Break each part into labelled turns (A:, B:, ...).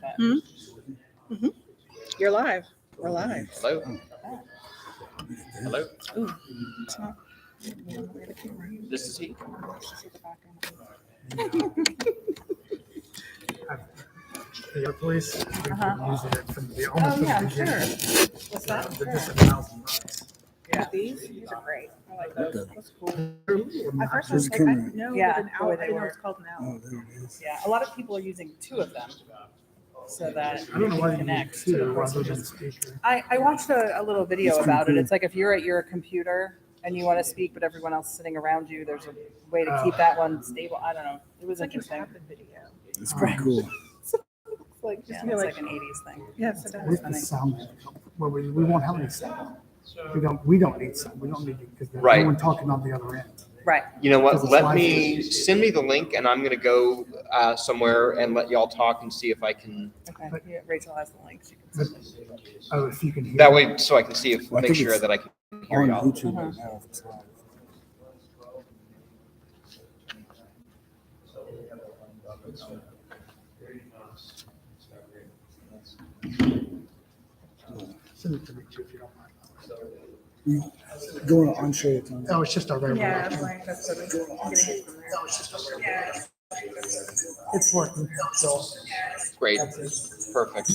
A: that.
B: Mm-hmm. You're live. We're live.
C: Hello. Hello.
B: Ooh, it's not. We don't have the camera.
C: This is he.
B: Let's just see the background.
D: The police using it from the
B: Oh, yeah, I'm
D: beginning.
B: sure. What's that?
D: They're just $1,000.
B: Yeah. These are great. I like those. That's cool. At first, I
E: Where's
B: was
E: the
B: like, I
E: camera?
B: didn't know
A: Yeah,
B: that an
A: the way
B: owl. I
A: they
B: didn't know
A: were.
B: it's called an owl.
E: Oh, there it is.
A: Yeah, a lot of people are using 2 of them so that
D: I don't know
A: you
D: why
A: can
D: you
A: connect
D: need
A: to the
D: two
A: person
D: rather than
A: who's-
D: speaker.
A: I watched a little video
E: That's
A: about it.
E: pretty
A: It's like if you're at your computer and you want to speak, but everyone else is sitting around you, there's a way to keep that one stable. I don't know. It was
B: It's like an
A: interesting.
B: app video.
E: It's pretty cool.
B: It's like
A: Yeah,
B: just
A: it's
B: like
A: like an 80s thing.
B: yes, it
D: We
B: does.
D: have to sound. Well, we won't have any sound. We don't need sound. We don't need it because there's
C: Right.
D: no one talking on the other end.
A: Right.
C: You know what?
D: Because it's
C: Let
D: live.
C: me send me the link, and I'm going to go somewhere and let y'all talk and see if I can.
A: Okay. Yeah, Rachel has the links. You can
D: But,
A: send it.
D: oh, if you can hear.
C: That way, so I can see if
E: Well, I
C: make
E: think
C: sure
E: it's
C: that I can hear
E: On
C: y'all.
E: YouTube right now. if it's live.
D: Send it to me too if you don't mind.
E: You go on show it on.
D: Oh, it's just our regular.
B: Yeah, that's like that's what I'm getting it from there. Yeah.
D: It's working. So
C: Great.
D: that's it.
C: Perfect.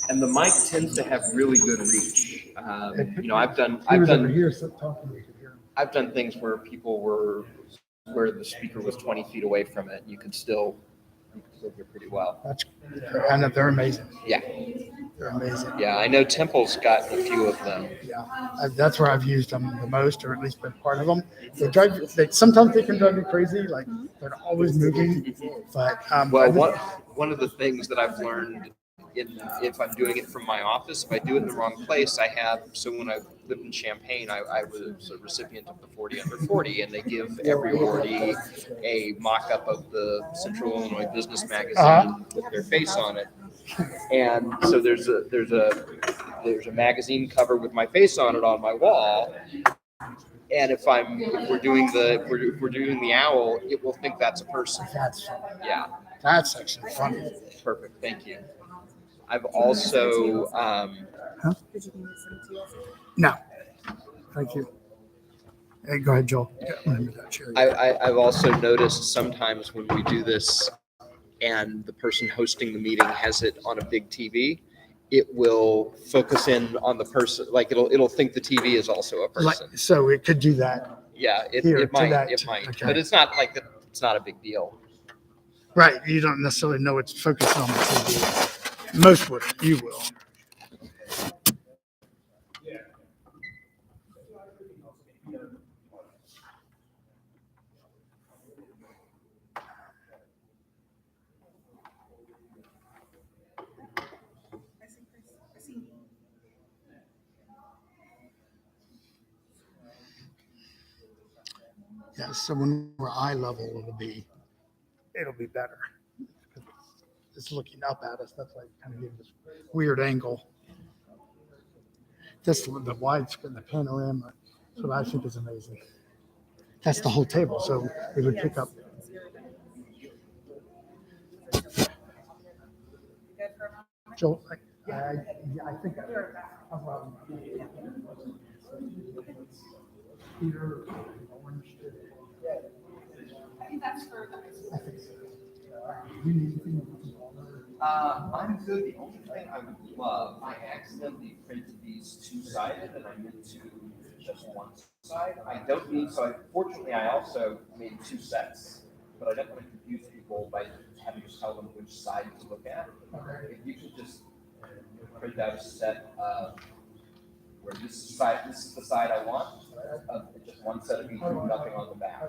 C: And the mic tends to have really good reach. You know, I've
D: He
C: done
D: was over here so talking. We could hear him.
C: I've done things where people were where the speaker was 20 feet away from it. You could still hear pretty well.
D: That's. I know they're amazing.
C: Yeah.
D: They're amazing.
C: Yeah, I know Temple's got a few of them.
D: Yeah, that's where I've used them the most, or at least been part of them. Sometimes they can drive me crazy, like they're always moving. But
C: Well, one of the things that I've learned if I'm doing it from my office, if I do it in the wrong place, so when I lived in Champaign, I was a recipient of the 40 under 40, and they give every awardee a mock-up of the Central Illinois Business Magazine with their face on it. And so there's a magazine cover with my face on it on my wall. And if we're doing the owl, it will think that's a person.
D: that's funny.
C: Yeah,
D: That's actually funny.
C: perfect. Thank you. I've also
B: Did you need to send it to you?
D: No, thank you. Hey, go ahead, Joel. Yeah, remember that chair.
C: I've also noticed sometimes when we do this and the person hosting the meeting has it on a big TV, it will focus in on the person. Like it'll think the TV is also a person.
D: Like, so it could do that,
C: Yeah, it
D: Here, to
C: might.
D: that,
C: It might.
D: okay.
C: But it's not like it's not a big deal.
D: right? You don't necessarily know it's focused on the TV. Most would, you will. Yeah, so when we're eye level, it'll be better. It's looking up at us. That's why it kind of gives this weird angle. Just the widescreen, the panorama. That's what I think is amazing. That's the whole table, so it would pick up. Joel, I think Peter, orange. I think so. You need anything?
C: I'm good. The only thing I would love, I accidentally printed these two-sided and I meant to just one side. I don't need, fortunately I also made 2 sets, but I don't want to confuse people by having to tell them which side to look at. If you could just print out a set where this is the side I want, just one set of each with nothing on the back.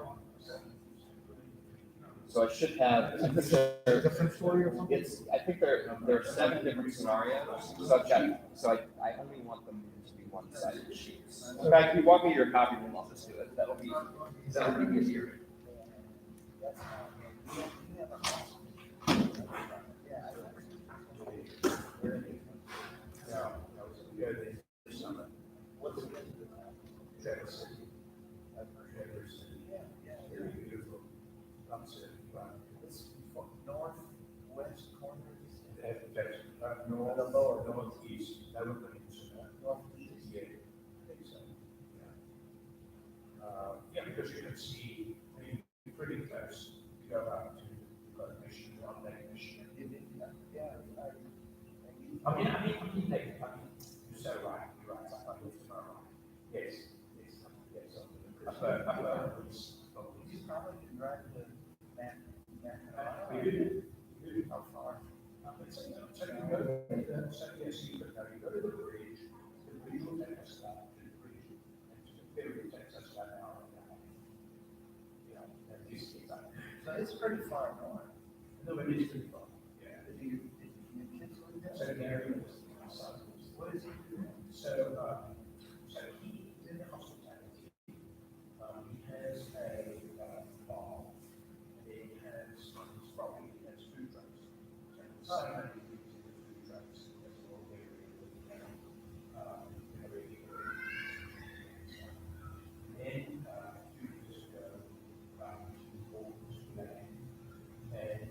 C: So I should have.
D: Different story or something?
C: I think there are 7 different scenarios. So I only want them to be one-sided sheets. In fact, if you want me your copy, then I'll just do it. That'll be easier.
F: Northwest corner. No, the lower, northeast, that would be, northeast. Yeah, I think so, yeah. Yeah, because you can see, pretty close, you go out to, Michigan, on Lake Michigan.
A: Yeah.
F: You're so right, you're right, I thought it was tomorrow. Yes, yes, yes. You probably can drive to how far? So you go to, yes, you go to the bridge, will take us to the bridge, and to the ferry takes us about an hour and a half. You know, at least it's like, so it's pretty far north. No, but it is pretty far. Yeah. So the area was, what is he doing? So he's in the hospitality. He has a bar. He has, probably has food trucks. So many food trucks. That's all very, then, 2 years ago, he bought this land and,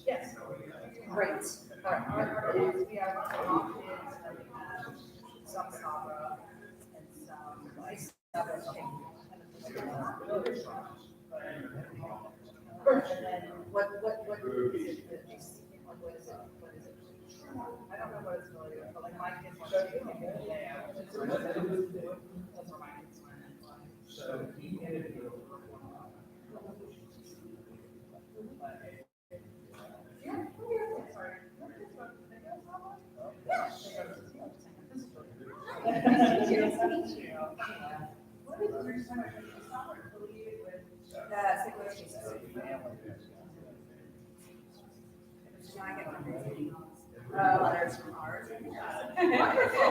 B: Yes. Great. Our kids, we have all kids, and we have some Saba and some ice. And then what is it that you see? What is it? I don't know what it's really, but like my kids want to do it. Yeah. That's where my kids went.
F: so he ended up.
B: Yeah. Sorry. Nice to meet you. What is the first time I heard you stop or believe it with the situation? Can I get one? Letters from ours. Wonderful.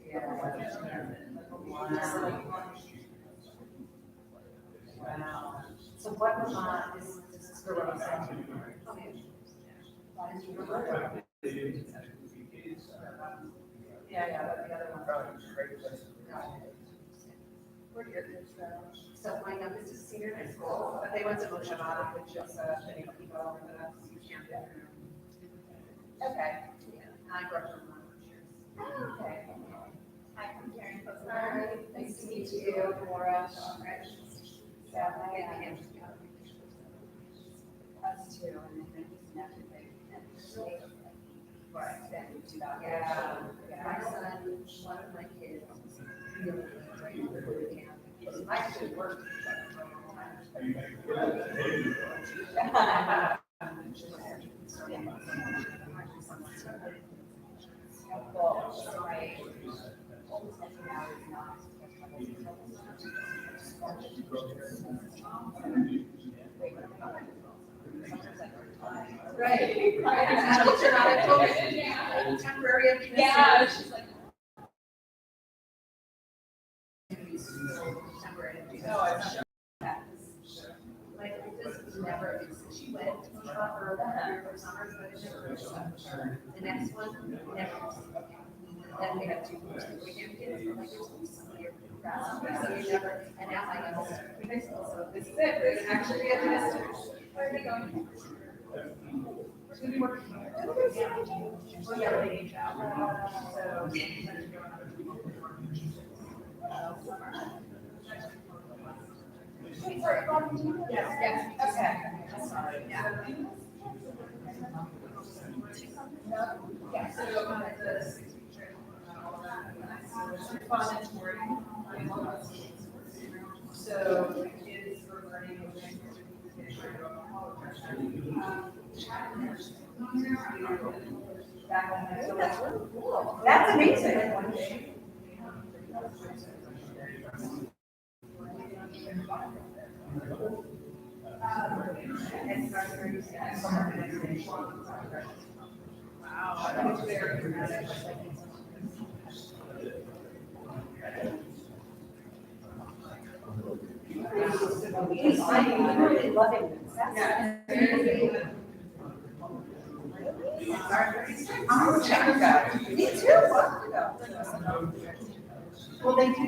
B: Yeah. Wow. So what is this girl saying? Yeah, the other one. So my youngest is senior in high school, but they went to Moshavada, which is people that you can't get. Okay. Yeah. I grew up in Monmouth. Okay. Hi, I'm Karen. Hi, nice to meet you, Laura. Yeah, us too, and then he's never been. Right. Yeah, my son, one of my kids, really great at boot camp. I actually worked for a long time. Well, so my oldest nephew now is not. Right. Right. You're not a COVID. Temporary emptiness. Yeah. She's like. Temporary emptiness. No, I'm sure. Like this was never. She went for summers, but it never was the next one. Never. Then we have two weekend kids. Like never. And now my youngest. So this is it. This is actually the end. Where are you going? We're gonna be working. We're gonna age out. So. Yes, yes, okay. Sorry, yeah. Yeah, so the fun and boring. So the kids were learning That's amazing. I'm really loving this. I'm checking that. Me too. Well, they do.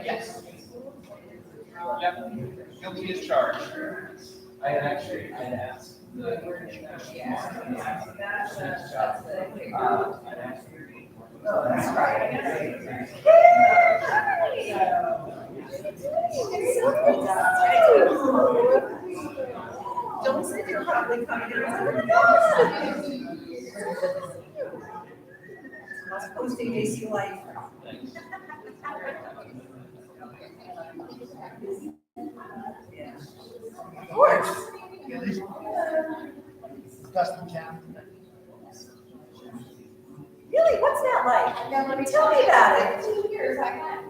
B: Yes.
F: Yep, guilty as charged. I had actually, I had asked the.
B: Oh, that's right. Don't sit there probably coming in. Most posting AC life. Of course.
D: Dustin Cap.
B: Really, what's that like? Now, let me tell me about it. 2 years, I can.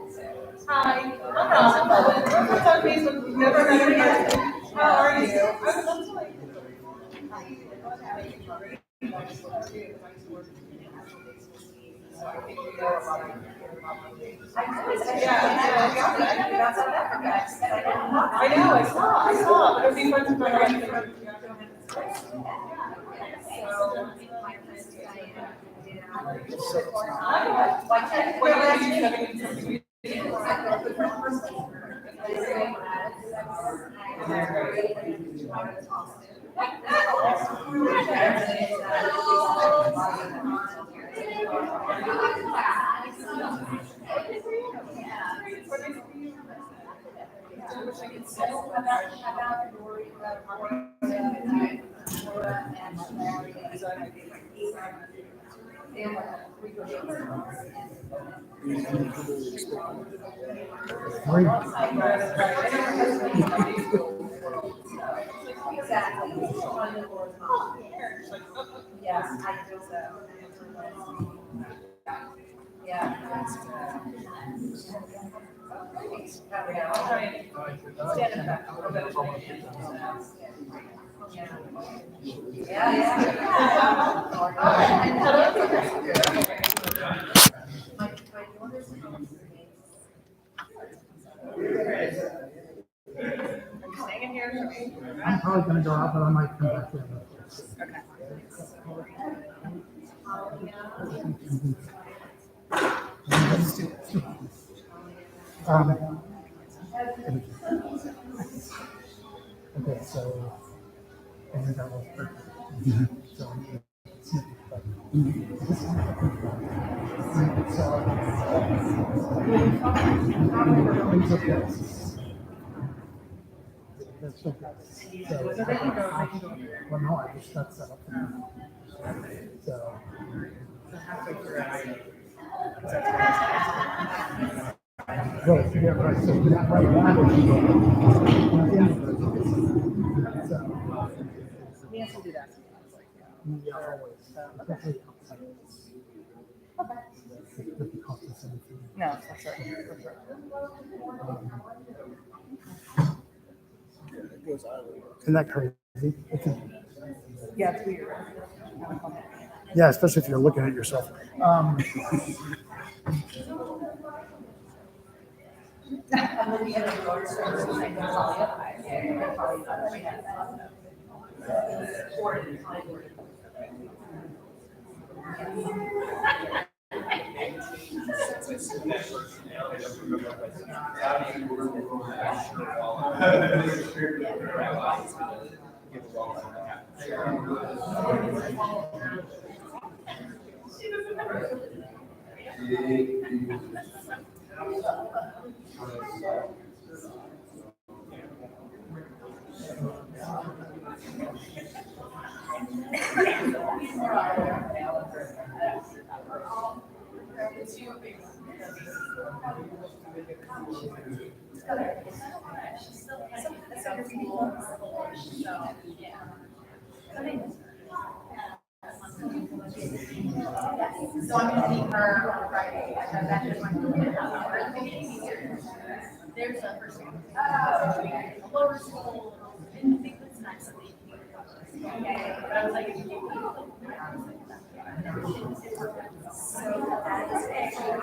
B: Hi, I'm Allison. We're on Facebook. We've never met yet. How are you? I would love to like.
G: I know, I saw, but it would be fun to go around.
B: Yes, I think so. Yeah.
D: I'm probably gonna go out, but I might come back in. Um, okay, so, and that was perfect. So, well, no, I just got set up. So. Right, yeah, right, so that right now.
A: Nancy did ask me.
D: Yeah, always, especially outside. With the cost of something.
A: No, for sure, for sure.
E: It goes either way.
D: Isn't that crazy?
A: Yeah, it's weird.
D: Yeah, especially if you're looking at yourself.
B: So I'm gonna meet her on Friday. I have that in my hour at the beginning of the year. There's a person, a lower school, and I think that's nice. Yeah, but I was like,
H: So that is actually,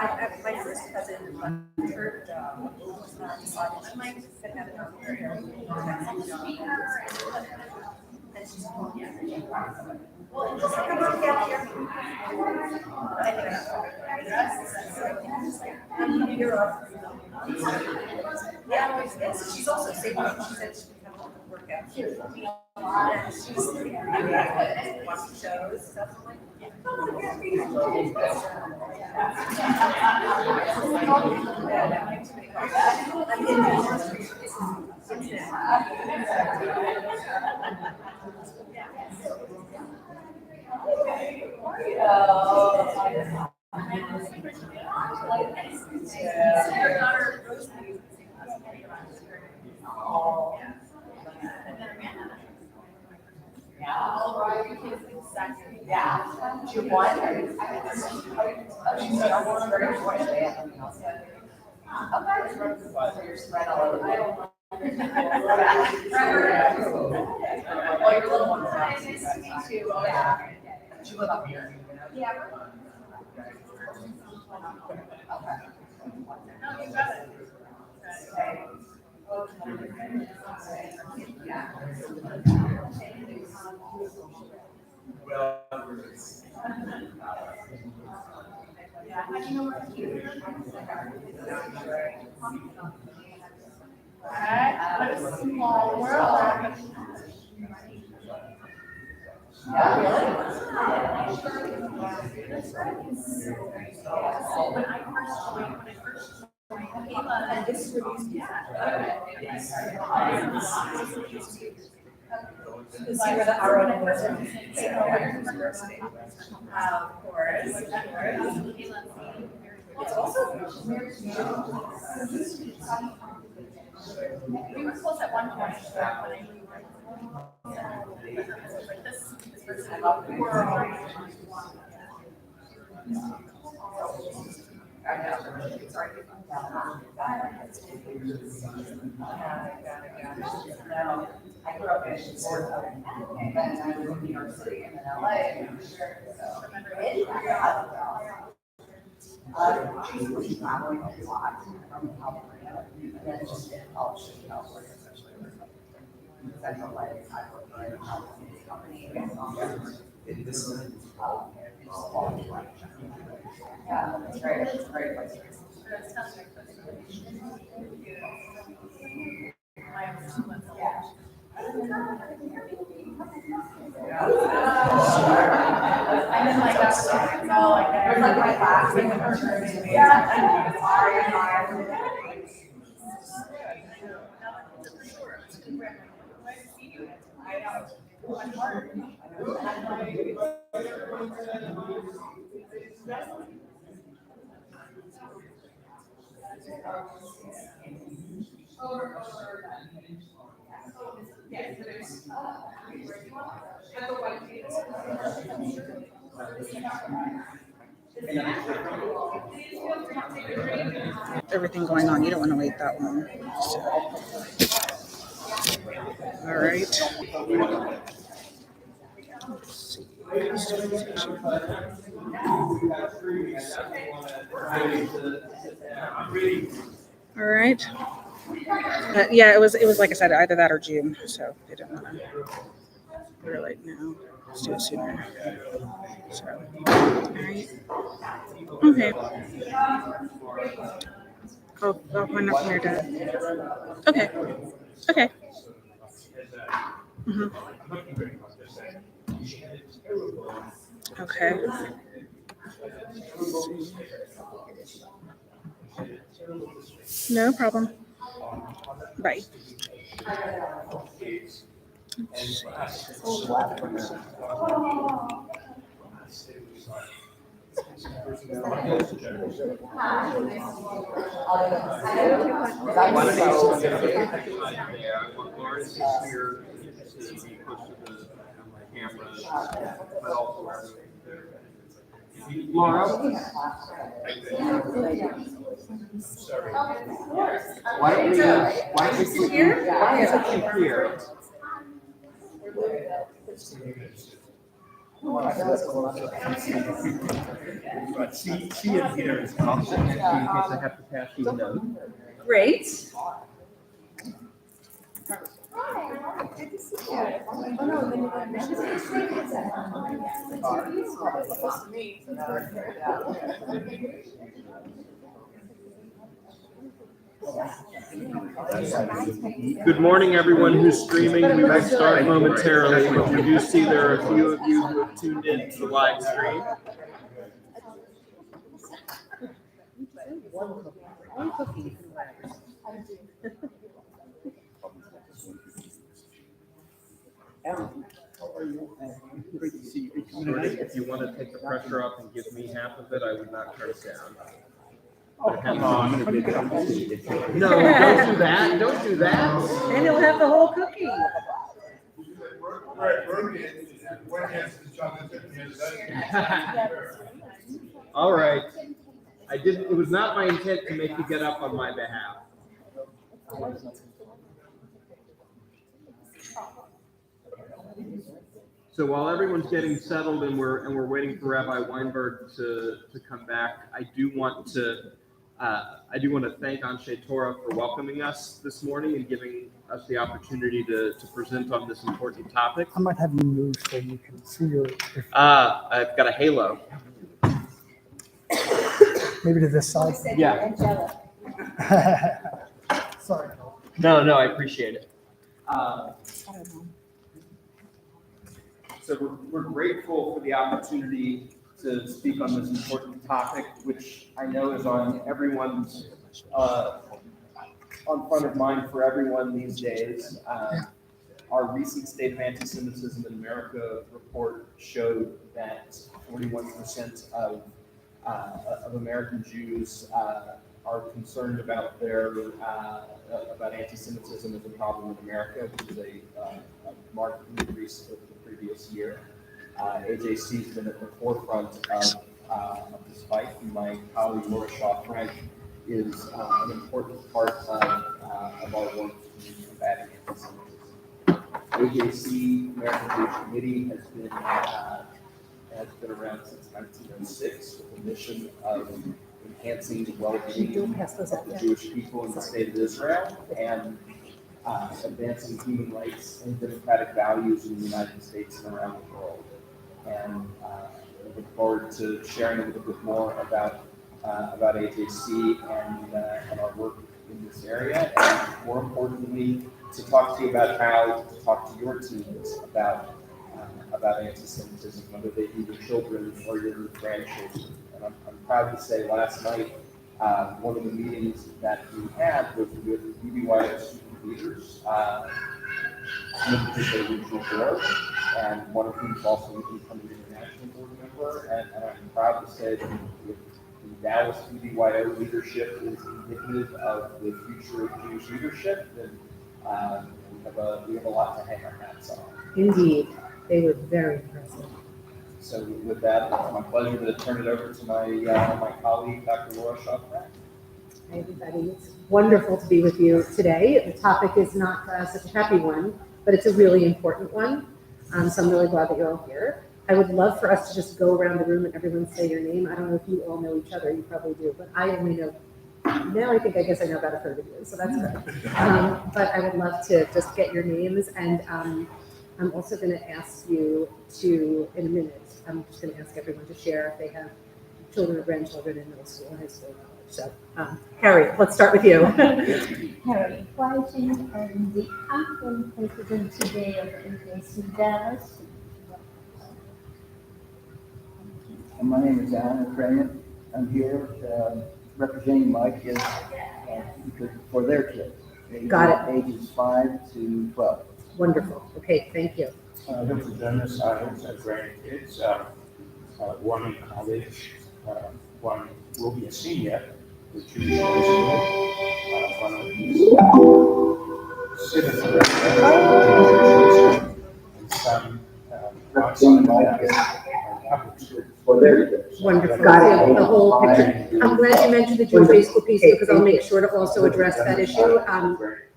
H: my first cousin left her decided she might have had an and she's well, just come on down here. Yeah, she's also saying she said she would come to work out here. And she's watching shows, stuff like
B: yeah, she won. She's very fortunate. Okay. You're spread all over. Well, your little one. Nice to meet you. Oh, yeah. She live up here. Yeah. No, you got it. Alright, what a small world. Yeah, really? So when I first joined, Kayla, and this was,
H: to see where the RO was.
B: of course.
H: It's also
B: We were close at one point, when I this person I love the world. I grew up in Florida, and then I was in New York City and then LA. And so remember it? She was traveling a lot from California, and then just in college in California, especially with Central Lights. I worked for a company. Yeah, it's great. It's a great place. I didn't like that story. No, like that. It was like my class. Yeah.
I: Everything going on. You don't want to wait that long. So. All right. All right. Yeah, it was like I said, either that or June. So they didn't want to. we were like, no, let's do it sooner. So, all right. Okay. I'll find out when you're done. Okay. Okay. Mhm. Okay. No problem. Bye.
C: Lawrence is here to be close to the camera, but also Laura, why don't we put you here?
F: She and Peter is
C: I'll sit next to you in case I have to pass you a note.
A: Great.
C: Good morning, everyone who's streaming. We will start momentarily, but we do see there are a few of you who have tuned in to the live stream. If you want to take the pressure off and give me half of it, I would not turn it down.
F: Oh, come on.
C: No, don't do that. Don't do that.
A: And he'll have the whole cookie.
C: All right. It was not my intent to make you get up on my behalf. So while everyone's getting settled and we're waiting for Rabbi Weinberg to come back, I do want to thank Anshe Torah for welcoming us this morning and giving us the opportunity to present on this important topic.
D: I might have you move so you can see your.
C: I've got a halo.
D: Maybe to this side.
C: Yeah.
D: Sorry.
C: No, I appreciate it. So we're grateful for the opportunity to speak on this important topic, which I know is on everyone's on front of mind for everyone these days. Our recent State of Antisemitism in America report showed that 41% of American Jews are concerned about about anti-Semitism as a problem in America, which is a marked increase over the previous year. AJC has been at the forefront of this fight, and my colleague Laura Shaw-Frank is an important part of our work in combating anti-Semitism. AJC, American Jewish Committee, has been around since 1906 with the mission of enhancing the well-being of the Jewish people in the state of Israel and advancing human rights and democratic values in the United States and around the world. And I look forward to sharing a little bit more about AJC and our work in this area, and more importantly, to talk to you about how to talk to your teens about anti-Semitism, whether they be your children or your grandchildren. And I'm proud to say last night, one of the meetings that we had was with BBYO student leaders, in particular regional board, and one of whom is also an incoming international board member. And I'm proud to say that the Dallas BBYO leadership is indicative of the future of Jewish leadership, and we have a lot to hang our hats on.
B: Indeed, they were very impressive.
C: So with that, it's my pleasure to turn it over to my colleague, Dr. Laura Shaw-Frank.
B: Hi, everybody. It's wonderful to be with you today. The topic is not such a happy one, but it's a really important one. So I'm really glad that you're all here. I would love for us to just go around the room and everyone say your name. I don't know if you all know each other. You probably do, but I only know. Now I guess I know about a third of you, so that's good. But I would love to just get your names and I'm also going to ask you to, in a minute, I'm just going to ask everyone to share if they have children or grandchildren in middle school, high school, college. So, Harriet, let's start with you.
J: Harry, Whiting and the acting president today of NKC Dallas.
K: My name is Alan Kramer. I'm here representing my kids for their kids.
B: Got it.
K: Ages 5 to 12.
B: Wonderful. Okay, thank you.
F: Here for Dennis, I have grandkids, one in college, one will be a senior, the Jewish high school, one of these citizen and some outside public schools.
K: For their kids.
B: Wonderful. Got it. The whole picture. I'm glad you mentioned the Jewish high school piece because I'll make sure to also address that issue.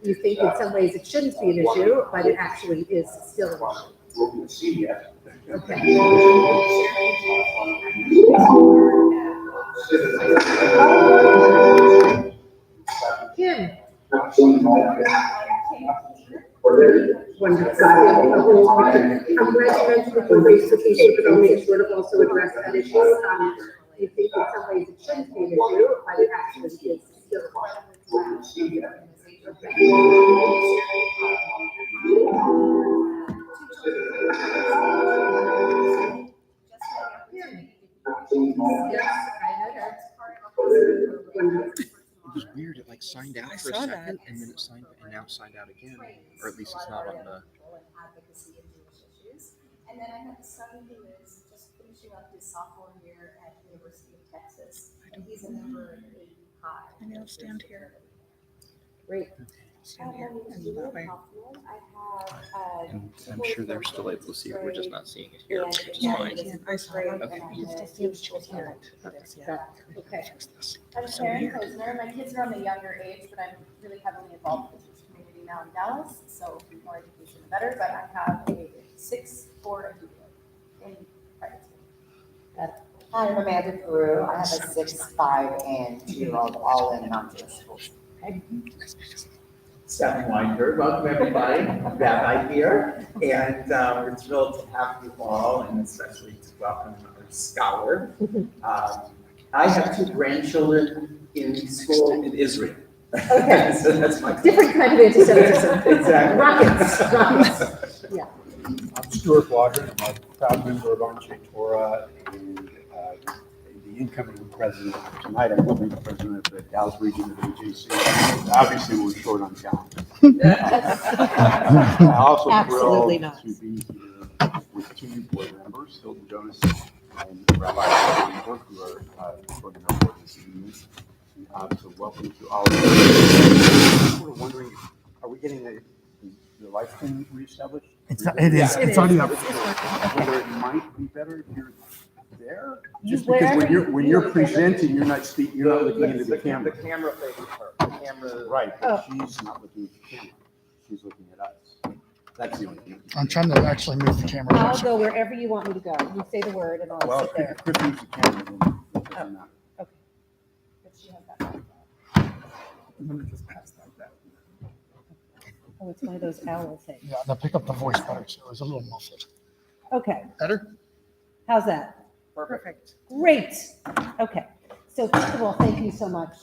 B: You think in some ways it shouldn't be an issue, but it actually is still an issue.
F: Will be a senior.
B: Okay. Kim. Wonderful. The whole picture. I'm glad you mentioned the Jewish high school piece because I'll make sure to also address that issue. You think in some ways it shouldn't be an issue, but it actually is still an issue.
C: It was weird. It like signed out for a
A: saw
C: second,
A: that.
C: and then it signed, and now it signed out again, or at least it's not on the.
H: Advocacy of Jewish issues. And then I have a son who is just finishing up his sophomore year at the University of Texas. And he's a member of API.
A: And I'll stand here.
B: Great.
A: Stand here.
H: My name is
A: And
H: Julia
A: that way.
H: Kaufman. I have,
C: And
H: two
C: I'm
H: boys
C: sure they're
H: from
C: still able to see it. We're just not seeing it here,
H: and
C: which is
H: yeah,
C: fine.
A: I saw it.
C: Okay.
A: You still see the children. Yeah.
B: Okay.
C: Fix this.
J: I'm Sharon Posner. My kids are on the younger age, but I'm really heavily involved with the Jewish community now in Dallas. So the more education, the better. But I have a 6, 4, and 2 in private school.
L: Hi, I'm Amanda Peru. I have a 6, 5, and 2-year-old, all in non-Jewish schools.
M: Stephen Weinberg, welcome everybody, Rabbi here, and we're thrilled to have you all, and especially to welcome our scholar. I have 2 grandchildren in school in Israel.
B: Okay.
M: So that's my
B: Different kind of anti-Semitism.
M: Exactly.
B: Rockets. Yeah.
N: I'm Stuart Waldron. I'm a proud member of Anshe Torah and the incoming president. Tonight, I will be the president of the Dallas region of AJC. Obviously, we're short on talent. I'm also
B: Absolutely
N: thrilled
B: not.
N: to be here with 2 new board members, Hilton Jonas and Rabbi Weinberg, who are joining our board this evening. So welcome to all of you. I'm sort of wondering, are we getting the live stream reestablished?
D: It is. It's already up.
N: Whether it might be better if you're there, just
B: Wherever
N: because when you're
B: you-
N: presenting, you're not speaking, you're not looking into the camera.
M: The camera faces her, the camera.
N: Right,
B: Oh.
N: but she's not looking at the camera. She's looking at us. That's the only thing.
D: I'm trying to actually move the camera.
B: I'll go wherever you want me to go. You say the word and I'll
N: Well,
B: sit there.
N: if Chris moves the camera, then it doesn't matter.
B: Okay.
J: But she has that.
N: I'm gonna just pass that back.
B: Oh, it's one of those owl things.
D: Yeah, now pick up the voice better, so it was a little muffled.
B: Okay.
D: Better?
B: How's that?
A: Perfect.
B: Great. Okay. So first of all, thank you so much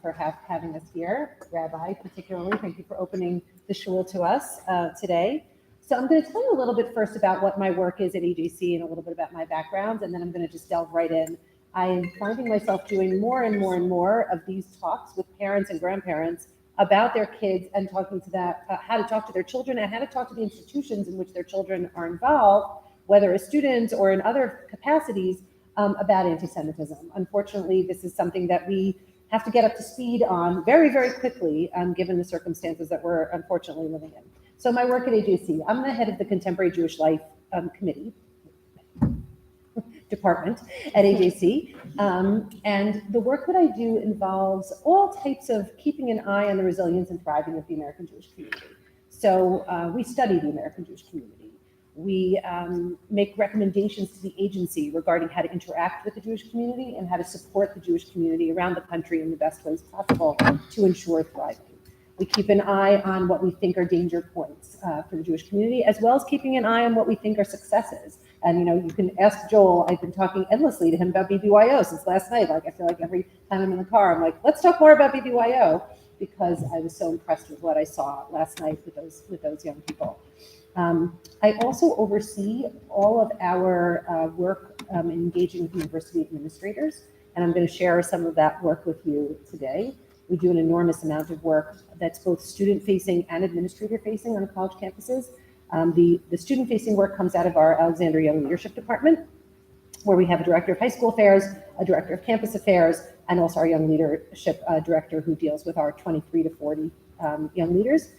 B: for having us here, Rabbi, particularly. Thank you for opening the shul to us today. So I'm going to tell you a little bit first about what my work is at AJC and a little bit about my background, and then I'm going to just delve right in. I am finding myself doing more and more and more of these talks with parents and grandparents about their kids and talking to them, how to talk to their children and how to talk to the institutions in which their children are involved, whether as students or in other capacities, about anti-Semitism. Unfortunately, this is something that we have to get up to speed on very, very quickly, given the circumstances that we're unfortunately living in. So my work at AJC, I'm the head of the Contemporary Jewish Life Committee department at AJC. And the work that I do involves all types of keeping an eye on the resilience and thriving of the American Jewish community. So we study the American Jewish community. We make recommendations to the agency regarding how to interact with the Jewish community and how to support the Jewish community around the country in the best ways possible to ensure thriving. We keep an eye on what we think are danger points for the Jewish community, as well as keeping an eye on what we think are successes. And you can ask Joel. I've been talking endlessly to him about BBYO since last night. Like I feel like every time I'm in the car, I'm like, let's talk more about BBYO, because I was so impressed with what I saw last night with those young people. I also oversee all of our work engaging with university administrators, and I'm going to share some of that work with you today. We do an enormous amount of work that's both student-facing and administrator-facing on college campuses. The student-facing work comes out of our Alexander Young Leadership Department, where we have a director of high school affairs, a director of campus affairs, and also our young leadership director who deals with our 23 to 40 young leaders.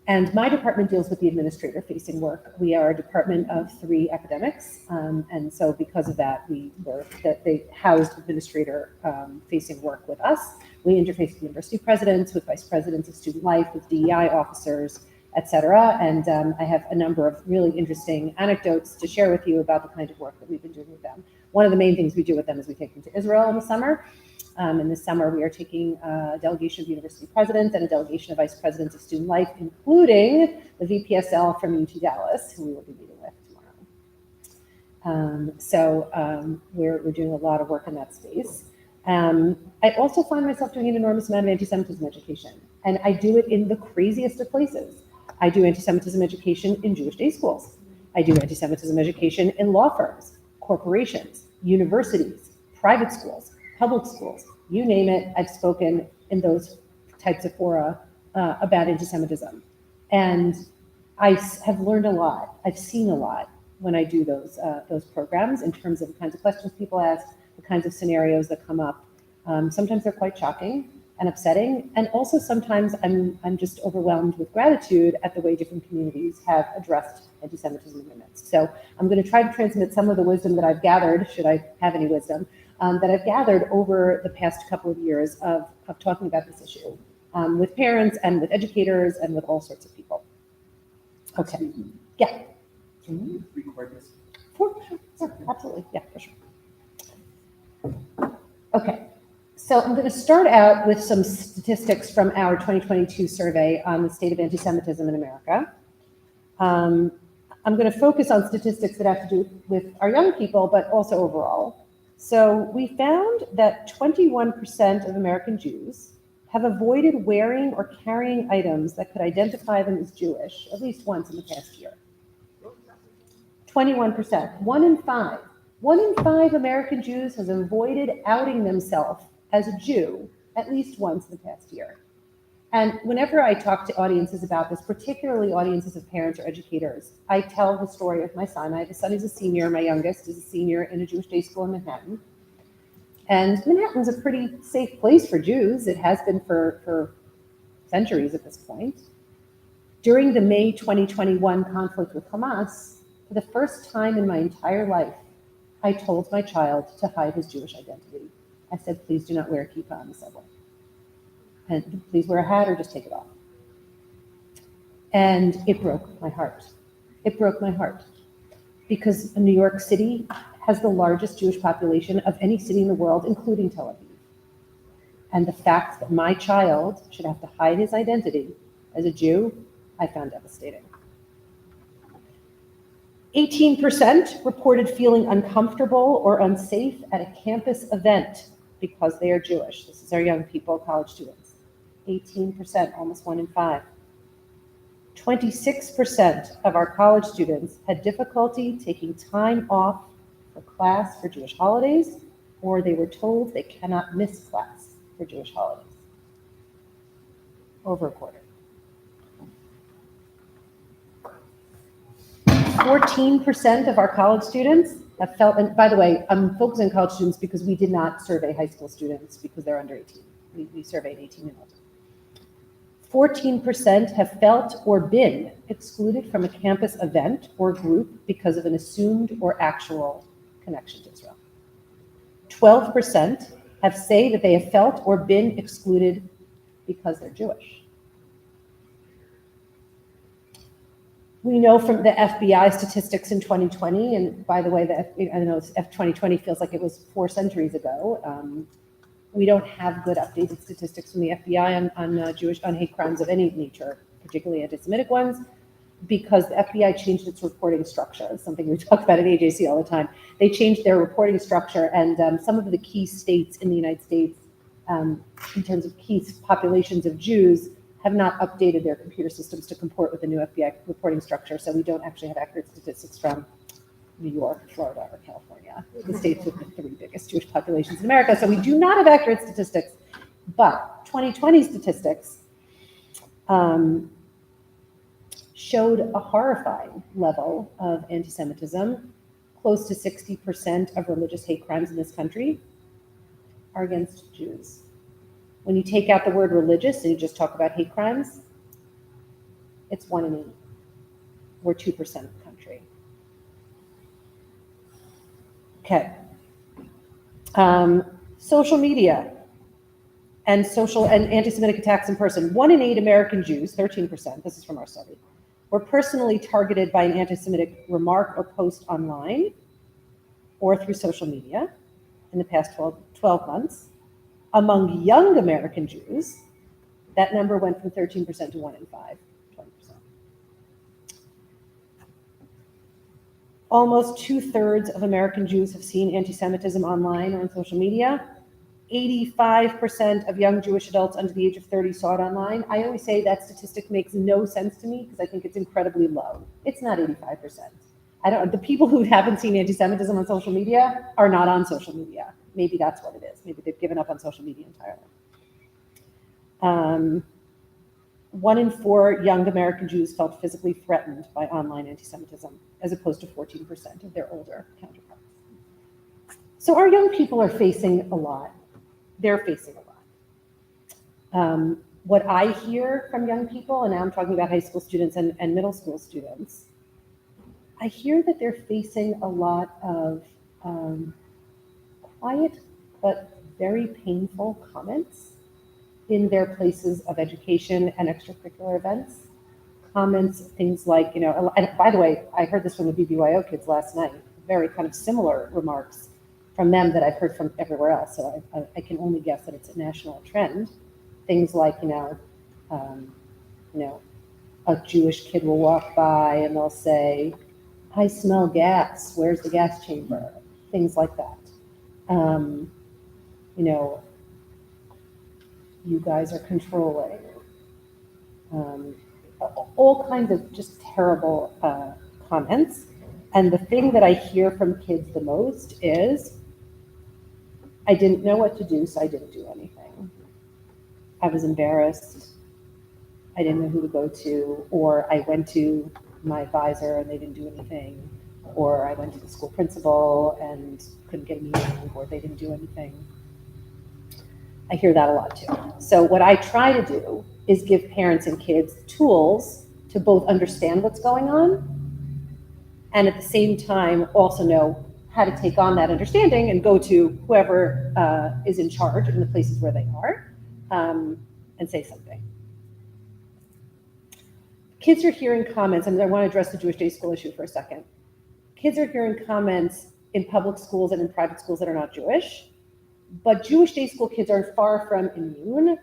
B: And my department deals with the administrator-facing work. We are a department of 3 academics, and so because of that, they housed administrator-facing work with us. We interface with university presidents, with vice presidents of student life, with DEI officers, et cetera. And I have a number of really interesting anecdotes to share with you about the kind of work that we've been doing with them. One of the main things we do with them is we take them to Israel in the summer. In the summer, we are taking a delegation of university presidents and a delegation of vice presidents of student life, including the VPSL from UT Dallas, who we will be meeting with tomorrow. We're doing a lot of work in that space. I also find myself doing an enormous amount of anti-Semitism education, and I do it in the craziest of places. I do anti-Semitism education in Jewish day schools. I do anti-Semitism education in law firms, corporations, universities, private schools, public schools, you name it. I've spoken in those types of fora about anti-Semitism. And I have learned a lot. I've seen a lot when I do those programs in terms of the kinds of questions people ask, the kinds of scenarios that come up. Sometimes they're quite shocking and upsetting. And also sometimes I'm just overwhelmed with gratitude at the way different communities have addressed anti-Semitism in their midst. So I'm going to try to transmit some of the wisdom that I've gathered, should I have any wisdom, that I've gathered over the past couple of years of talking about this issue with parents and with educators and with all sorts of people. Okay. Yeah.
M: Can you record this?
B: For sure. Yeah, absolutely. Yeah, for sure. Okay. So I'm going to start out with some statistics from our 2022 survey on the state of anti-Semitism in America. I'm going to focus on statistics that have to do with our young people, but also overall. So we found that 21% of American Jews have avoided wearing or carrying items that could identify them as Jewish at least once in the past year. 21%, 1 in 5. 1 in 5 American Jews has avoided outing themselves as a Jew at least once in the past year. And whenever I talk to audiences about this, particularly audiences of parents or educators, I tell the story of my son. I have a son who's a senior. My youngest is a senior in a Jewish day school in Manhattan. And Manhattan's a pretty safe place for Jews. It has been for centuries at this point. During the May 2021 conflict with Hamas, for the first time in my entire life, I told my child to hide his Jewish identity. I said, please do not wear a kippah on the subway. And please wear a hat or just take it off. And it broke my heart. It broke my heart. Because New York City has the largest Jewish population of any city in the world, including Tel Aviv. And the fact that my child should have to hide his identity as a Jew, I found devastating. 18% reported feeling uncomfortable or unsafe at a campus event because they are Jewish. This is our young people, college students. 18%, almost 1 in 5. 26% of our college students had difficulty taking time off for class for Jewish holidays, or they were told they cannot miss class for Jewish holidays. Over a quarter. 14% of our college students have felt, and by the way, I'm focusing on college students because we did not survey high school students because they're under 18. We surveyed 18 and older. 14% have felt or been excluded from a campus event or group because of an assumed or actual connection to Israel. 12% have said that they have felt or been excluded because they're Jewish. We know from the FBI statistics in 2020, and by the way, I know 2020 feels like it was 4 centuries ago.
O: We don't have good updated statistics from the FBI on hate crimes of any nature, particularly anti-Semitic ones, because the FBI changed its reporting structure. It's something we talk about at AJC all the time. They changed their reporting structure, and some of the key states in the United States, in terms of key populations of Jews, have not updated their computer systems to comport with the new FBI reporting structure. So we don't actually have accurate statistics from New York, Florida, or California, the states with the 3 biggest Jewish populations in America. So we do not have accurate statistics, but 2020 statistics showed a horrifying level of anti-Semitism. Close to 60% of religious hate crimes in this country are against Jews. When you take out the word religious and you just talk about hate crimes, it's 1 in 8. We're 2% of the country. Okay. Social media and anti-Semitic attacks in person. 1 in 8 American Jews, 13%, this is from our study, were personally targeted by an anti-Semitic remark or post online or through social media in the past 12 months. Among young American Jews, that number went from 13% to 1 in 5, 20%. Almost 2/3 of American Jews have seen anti-Semitism online or on social media. 85% of young Jewish adults under the age of 30 saw it online. I always say that statistic makes no sense to me because I think it's incredibly low. It's not 85%. The people who haven't seen anti-Semitism on social media are not on social media. Maybe that's what it is. Maybe they've given up on social media entirely. 1 in 4 young American Jews felt physically threatened by online anti-Semitism, as opposed to 14% of their older counterparts. So our young people are facing a lot. They're facing a lot. What I hear from young people, and now I'm talking about high school students and middle school students, I hear that they're facing a lot of quiet but very painful comments in their places of education and extracurricular events. Comments, things like, and by the way, I heard this from the BBYO kids last night, very kind of similar remarks from them that I've heard from everywhere else. So I can only guess that it's a national trend. Things like, a Jewish kid will walk by and they'll say, "I smell gas, where's the gas chamber?" Things like that. You guys are controlling. All kinds of just terrible comments. And the thing that I hear from kids the most is, I didn't know what to do, so I didn't do anything. I was embarrassed. I didn't know who to go to, or I went to my advisor and they didn't do anything, or I went to the school principal and couldn't get a meeting, or they didn't do anything. I hear that a lot too. So what I try to do is give parents and kids tools to both understand what's going on and at the same time also know how to take on that understanding and go to whoever is in charge in the places where they are and say something. Kids are hearing comments, and I want to address the Jewish day school issue for a second. Kids are hearing comments in public schools and in private schools that are not Jewish, but Jewish day school kids are far from immune.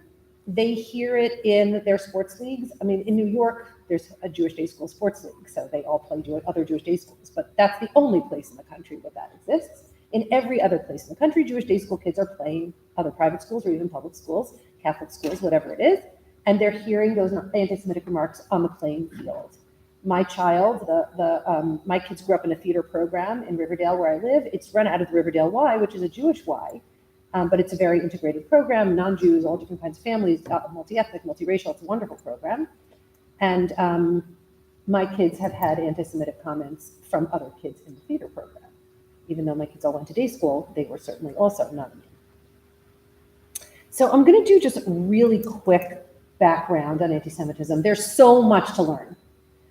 O: They hear it in their sports leagues. I mean, in New York, there's a Jewish day school sports league, so they all play other Jewish day schools, but that's the only place in the country where that exists. In every other place in the country, Jewish day school kids are playing other private schools or even public schools, Catholic schools, whatever it is, and they're hearing those anti-Semitic remarks on the playing field. My child, my kids grew up in a theater program in Riverdale where I live. It's run out of the Riverdale Y, which is a Jewish Y, but it's a very integrated program, non-Jews, all different kinds of families, multi-ethnic, multiracial. It's a wonderful program. And my kids have had anti-Semitic comments from other kids in the theater program. Even though my kids all went to day school, they were certainly also not immune. So I'm going to do just a really quick background on anti-Semitism. There's so much to learn,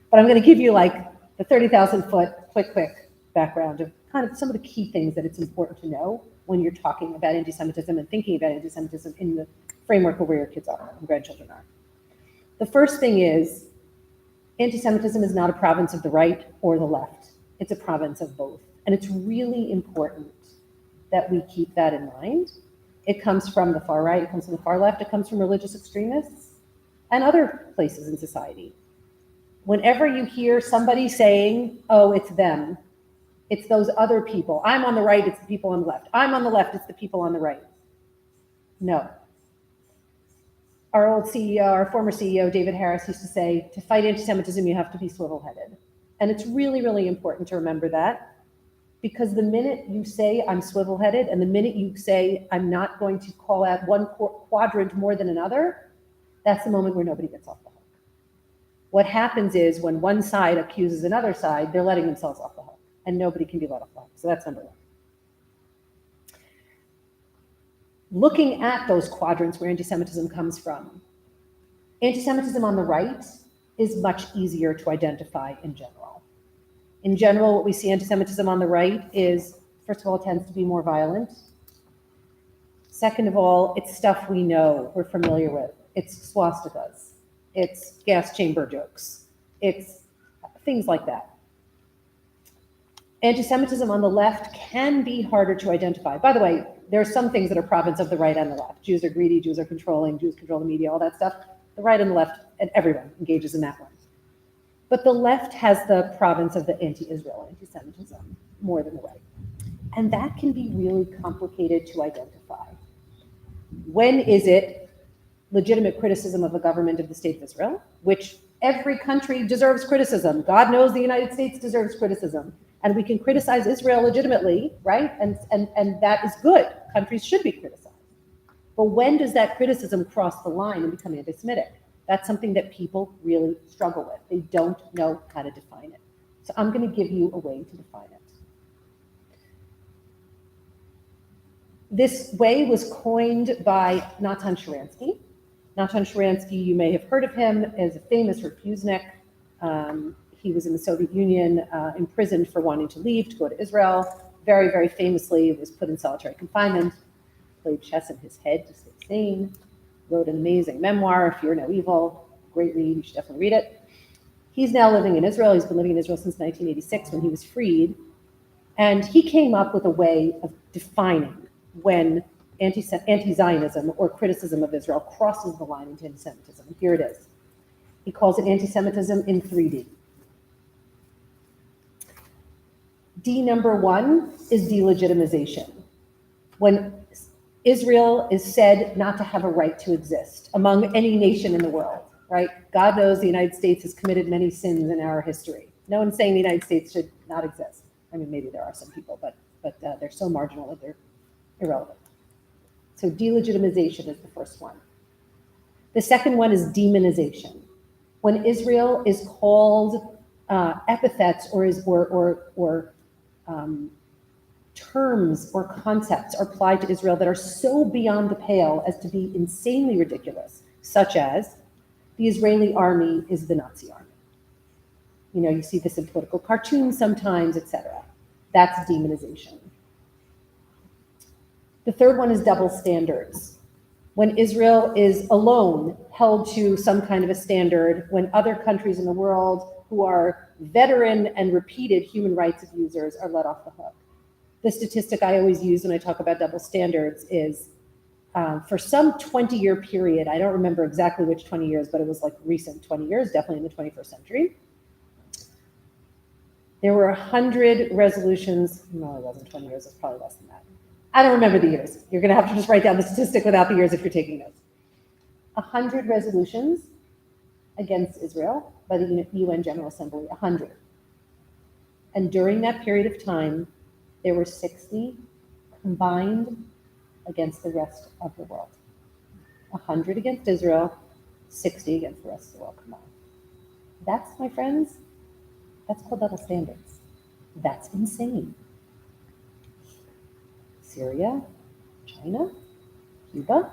O: but I'm going to give you like the 30,000 foot quick background of kind of some of the key things that it's important to know when you're talking about anti-Semitism and thinking about anti-Semitism in the framework of where your kids are and grandchildren are. The first thing is anti-Semitism is not a province of the right or the left. It's a province of both. And it's really important that we keep that in mind. It comes from the far right, it comes from the far left, it comes from religious extremists and other places in society. Whenever you hear somebody saying, oh, it's them, it's those other people. I'm on the right, it's the people on the left. I'm on the left, it's the people on the right. No. Our old CEO, our former CEO, David Harris, used to say, to fight anti-Semitism, you have to be swivel-headed. And it's really, really important to remember that, because the minute you say I'm swivel-headed and the minute you say I'm not going to call out one quadrant more than another, that's the moment where nobody gets off the hook. What happens is when one side accuses another side, they're letting themselves off the hook, and nobody can be let off the hook. So that's number one. Looking at those quadrants where anti-Semitism comes from, anti-Semitism on the right is much easier to identify in general. In general, what we see anti-Semitism on the right is, first of all, it tends to be more violent. Second of all, it's stuff we know, we're familiar with. It's swastikas, it's gas chamber jokes, it's things like that. Anti-Semitism on the left can be harder to identify. By the way, there are some things that are province of the right and the left. Jews are greedy, Jews are controlling, Jews control the media, all that stuff. The right and the left, and everyone engages in that one. But the left has the province of the anti-Israel anti-Semitism more than the right. And that can be really complicated to identify. When is it legitimate criticism of the government of the state of Israel, which every country deserves criticism. God knows the United States deserves criticism. And we can criticize Israel legitimately, right? And that is good. Countries should be criticized. But when does that criticism cross the line and become anti-Semitic? That's something that people really struggle with. They don't know how to define it. So I'm going to give you a way to define it. This way was coined by Natan Sharansky. Natan Sharansky, you may have heard of him as a famous refusenik. He was in the Soviet Union, imprisoned for wanting to leave to go to Israel. Very, very famously was put in solitary confinement, played chess in his head to stay sane, wrote an amazing memoir, Fear No Evil, great read, you should definitely read it. He's now living in Israel. He's been living in Israel since 1986 when he was freed. And he came up with a way of defining when anti-Zionism or criticism of Israel crosses the line into anti-Semitism. Here it is. He calls it anti-Semitism in 3D. D number 1 is delegitimization. When Israel is said not to have a right to exist among any nation in the world, right? God knows the United States has committed many sins in our history. No one's saying the United States should not exist. I mean, maybe there are some people, but they're so marginal that they're irrelevant. So delegitimization is the first one. The second one is demonization. When Israel is called epithets or terms or concepts are applied to Israel that are so beyond the pale as to be insanely ridiculous, such as the Israeli army is the Nazi army. You know, you see this in political cartoons sometimes, etc. That's demonization. The third one is double standards. When Israel is alone held to some kind of a standard, when other countries in the world who are veteran and repeated human rights abusers are let off the hook. The statistic I always use when I talk about double standards is for some 20-year period, I don't remember exactly which 20 years, but it was like recent 20 years, definitely in the 21st century. There were 100 resolutions. No, it wasn't 20 years, it's probably less than that. I don't remember the years. You're going to have to just write down the statistic without the years if you're taking notes. 100 resolutions against Israel by the UN General Assembly, 100. And during that period of time, there were 60 combined against the rest of the world. 100 against Israel, 60 against the rest of the world combined. That's, my friends, that's called double standards. That's insane. Syria, China, Cuba,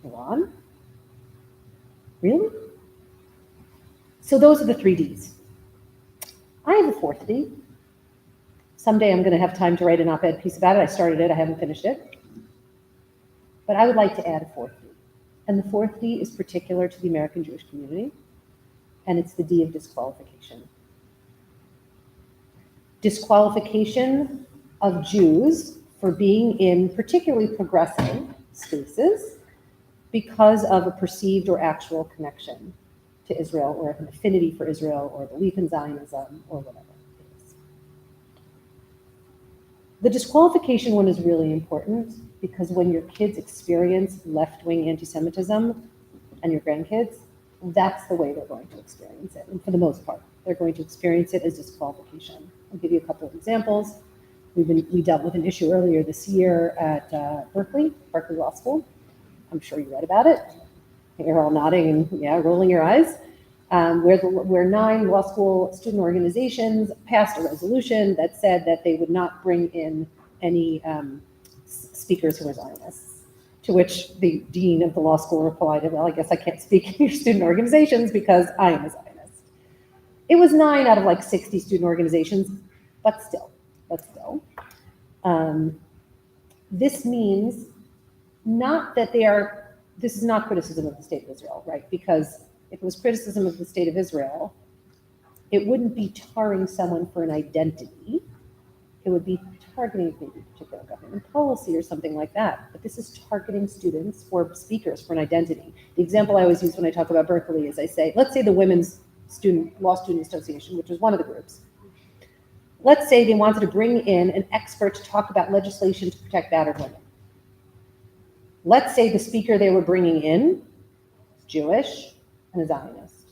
O: Iran. Really? So those are the 3 Ds. I have a 4th D. Someday I'm going to have time to write an op-ed piece about it. I started it, I haven't finished it. But I would like to add a 4th D. And the 4th D is particular to the American Jewish community, and it's the D of disqualification. Disqualification of Jews for being in particularly progressive spaces because of a perceived or actual connection to Israel, or an affinity for Israel, or belief in Zionism, or whatever it is. The disqualification one is really important because when your kids experience left-wing anti-Semitism, and your grandkids, that's the way they're going to experience it. And for the most part, they're going to experience it as disqualification. I'll give you a couple of examples. We dealt with an issue earlier this year at Berkeley Law School. I'm sure you read about it. You're all nodding and rolling your eyes. Where 9 law school student organizations passed a resolution that said that they would not bring in any speakers who were Zionists. To which the dean of the law school replied, well, I guess I can't speak in your student organizations because I am a Zionist. It was 9 out of like 60 student organizations, but still. This means not that this is not criticism of the state of Israel, right? Because if it was criticism of the state of Israel, it wouldn't be tarring someone for an identity. It would be targeting maybe a particular government policy or something like that. But this is targeting students or speakers for an identity. The example I always use when I talk about Berkeley is I say, let's say the Women's Law Student Association, which was one of the groups. Let's say they wanted to bring in an expert to talk about legislation to protect battered women. Let's say the speaker they were bringing in is Jewish and a Zionist.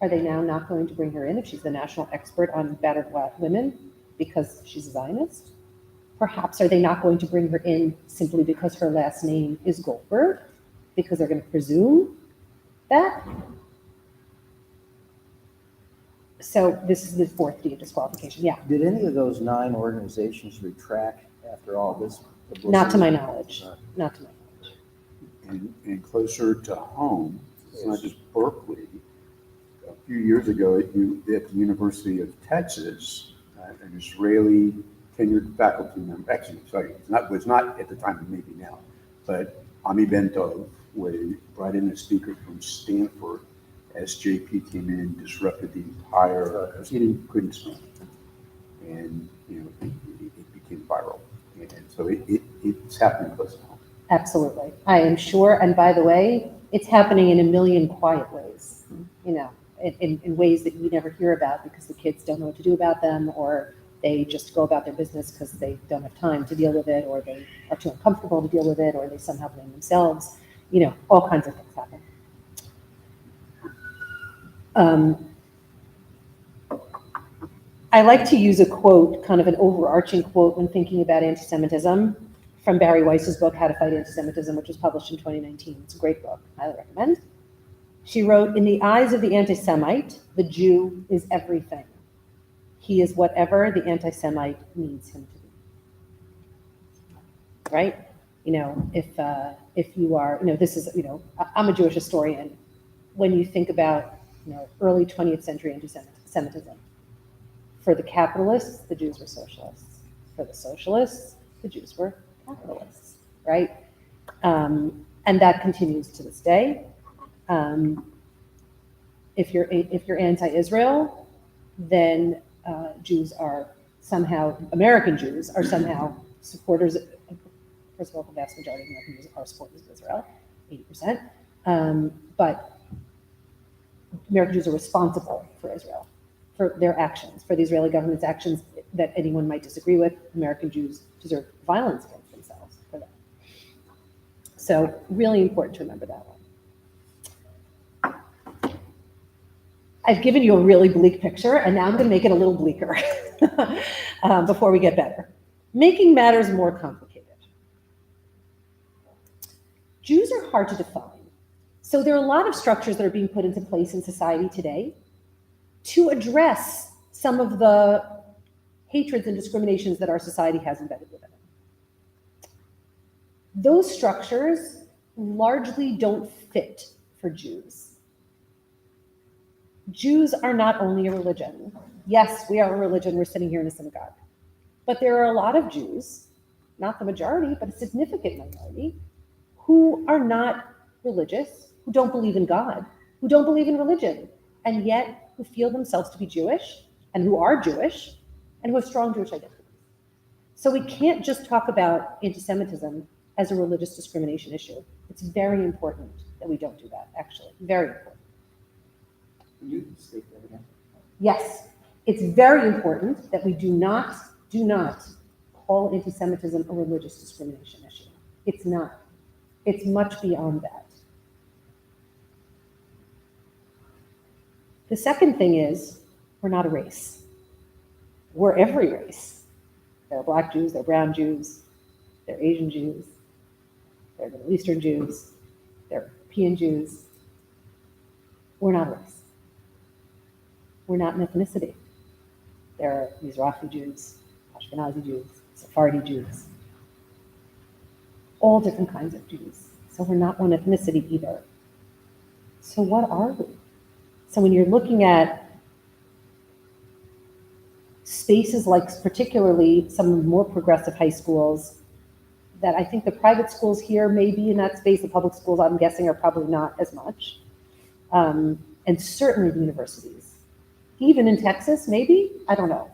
O: Are they now not going to bring her in if she's the national expert on battered women because she's a Zionist? Perhaps are they not going to bring her in simply because her last name is Goldberg, because they're going to presume that? So this is the fourth D of disqualification. Yeah.
P: Did any of those 9 organizations retract after all this publicity?
O: Not to my knowledge. Not to my knowledge.
N: And closer to home, it's not just Berkeley. A few years ago at the University of Texas, an Israeli tenured faculty member, actually, sorry, was not at the time, maybe now, but Ami Bentov brought in a speaker from Stanford as JP came in and disrupted the entire, because he couldn't speak. And, it became viral. And so it's happening close to home.
O: Absolutely. I am sure. And by the way, it's happening in a million quiet ways, in ways that you never hear about because the kids don't know what to do about them, or they just go about their business because they don't have time to deal with it, or they are too uncomfortable to deal with it, or they somehow blame themselves. All kinds of things happen. I like to use a quote, kind of an overarching quote when thinking about anti-Semitism, from Barry Weiss's book, How to Fight Anti-Semitism, which was published in 2019. It's a great book. Highly recommend. She wrote, "In the eyes of the anti-Semite, the Jew is everything. He is whatever the anti-Semite needs him to be." Right? If you are, this is, I'm a Jewish historian. When you think about, early 20th century anti-Semitism, for the capitalists, the Jews were socialists. For the socialists, the Jews were capitalists, right? And that continues to this day. If you're anti-Israel, then Jews are somehow, American Jews are somehow supporters. First of all, the vast majority of American Jews are supporters of Israel, 80%. But American Jews are responsible for Israel, for their actions, for the Israeli government's actions that anyone might disagree with. American Jews deserve violence against themselves for that. So really important to remember that one. I've given you a really bleak picture, and now I'm going to make it a little bleaker before we get better. Making matters more complicated. Jews are hard to define. So there are a lot of structures that are being put into place in society today to address some of the hatreds and discriminations that our society has embedded within it. Those structures largely don't fit for Jews. Jews are not only a religion. Yes, we are a religion. We're sitting here in a synagogue. But there are a lot of Jews, not the majority, but a significant minority, who are not religious, who don't believe in God, who don't believe in religion, and yet who feel themselves to be Jewish, and who are Jewish, and who have strong Jewish identities. So we can't just talk about anti-Semitism as a religious discrimination issue. It's very important that we don't do that, actually, very important.
K: Can you state that again?
O: Yes, it's very important that we do not call anti-Semitism a religious discrimination issue. It's not. It's much beyond that. The second thing is, we're not a race. We're every race. There are Black Jews, there are brown Jews, there are Asian Jews, there are Middle Eastern Jews, there are European Jews. We're not a race. We're not an ethnicity. There are Mizrahi Jews, Ashkenazi Jews, Sephardi Jews, all different kinds of Jews. So we're not one ethnicity either. So what are we? So when you're looking at spaces like particularly some of the more progressive high schools, that I think the private schools here may be in that space, the public schools I'm guessing are probably not as much, and certainly the universities. Even in Texas, maybe? I don't know.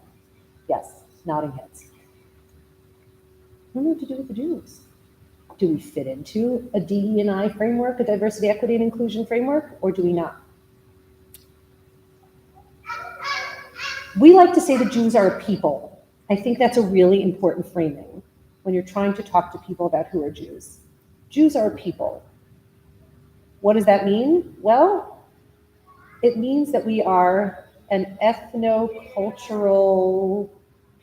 O: Yes, nodding heads. I don't know what to do with the Jews. Do we fit into a DE&I framework, a diversity, equity, and inclusion framework, or do we not? We like to say the Jews are a people. I think that's a really important framing when you're trying to talk to people about who are Jews. Jews are a people. What does that mean? Well, it means that we are an ethno-cultural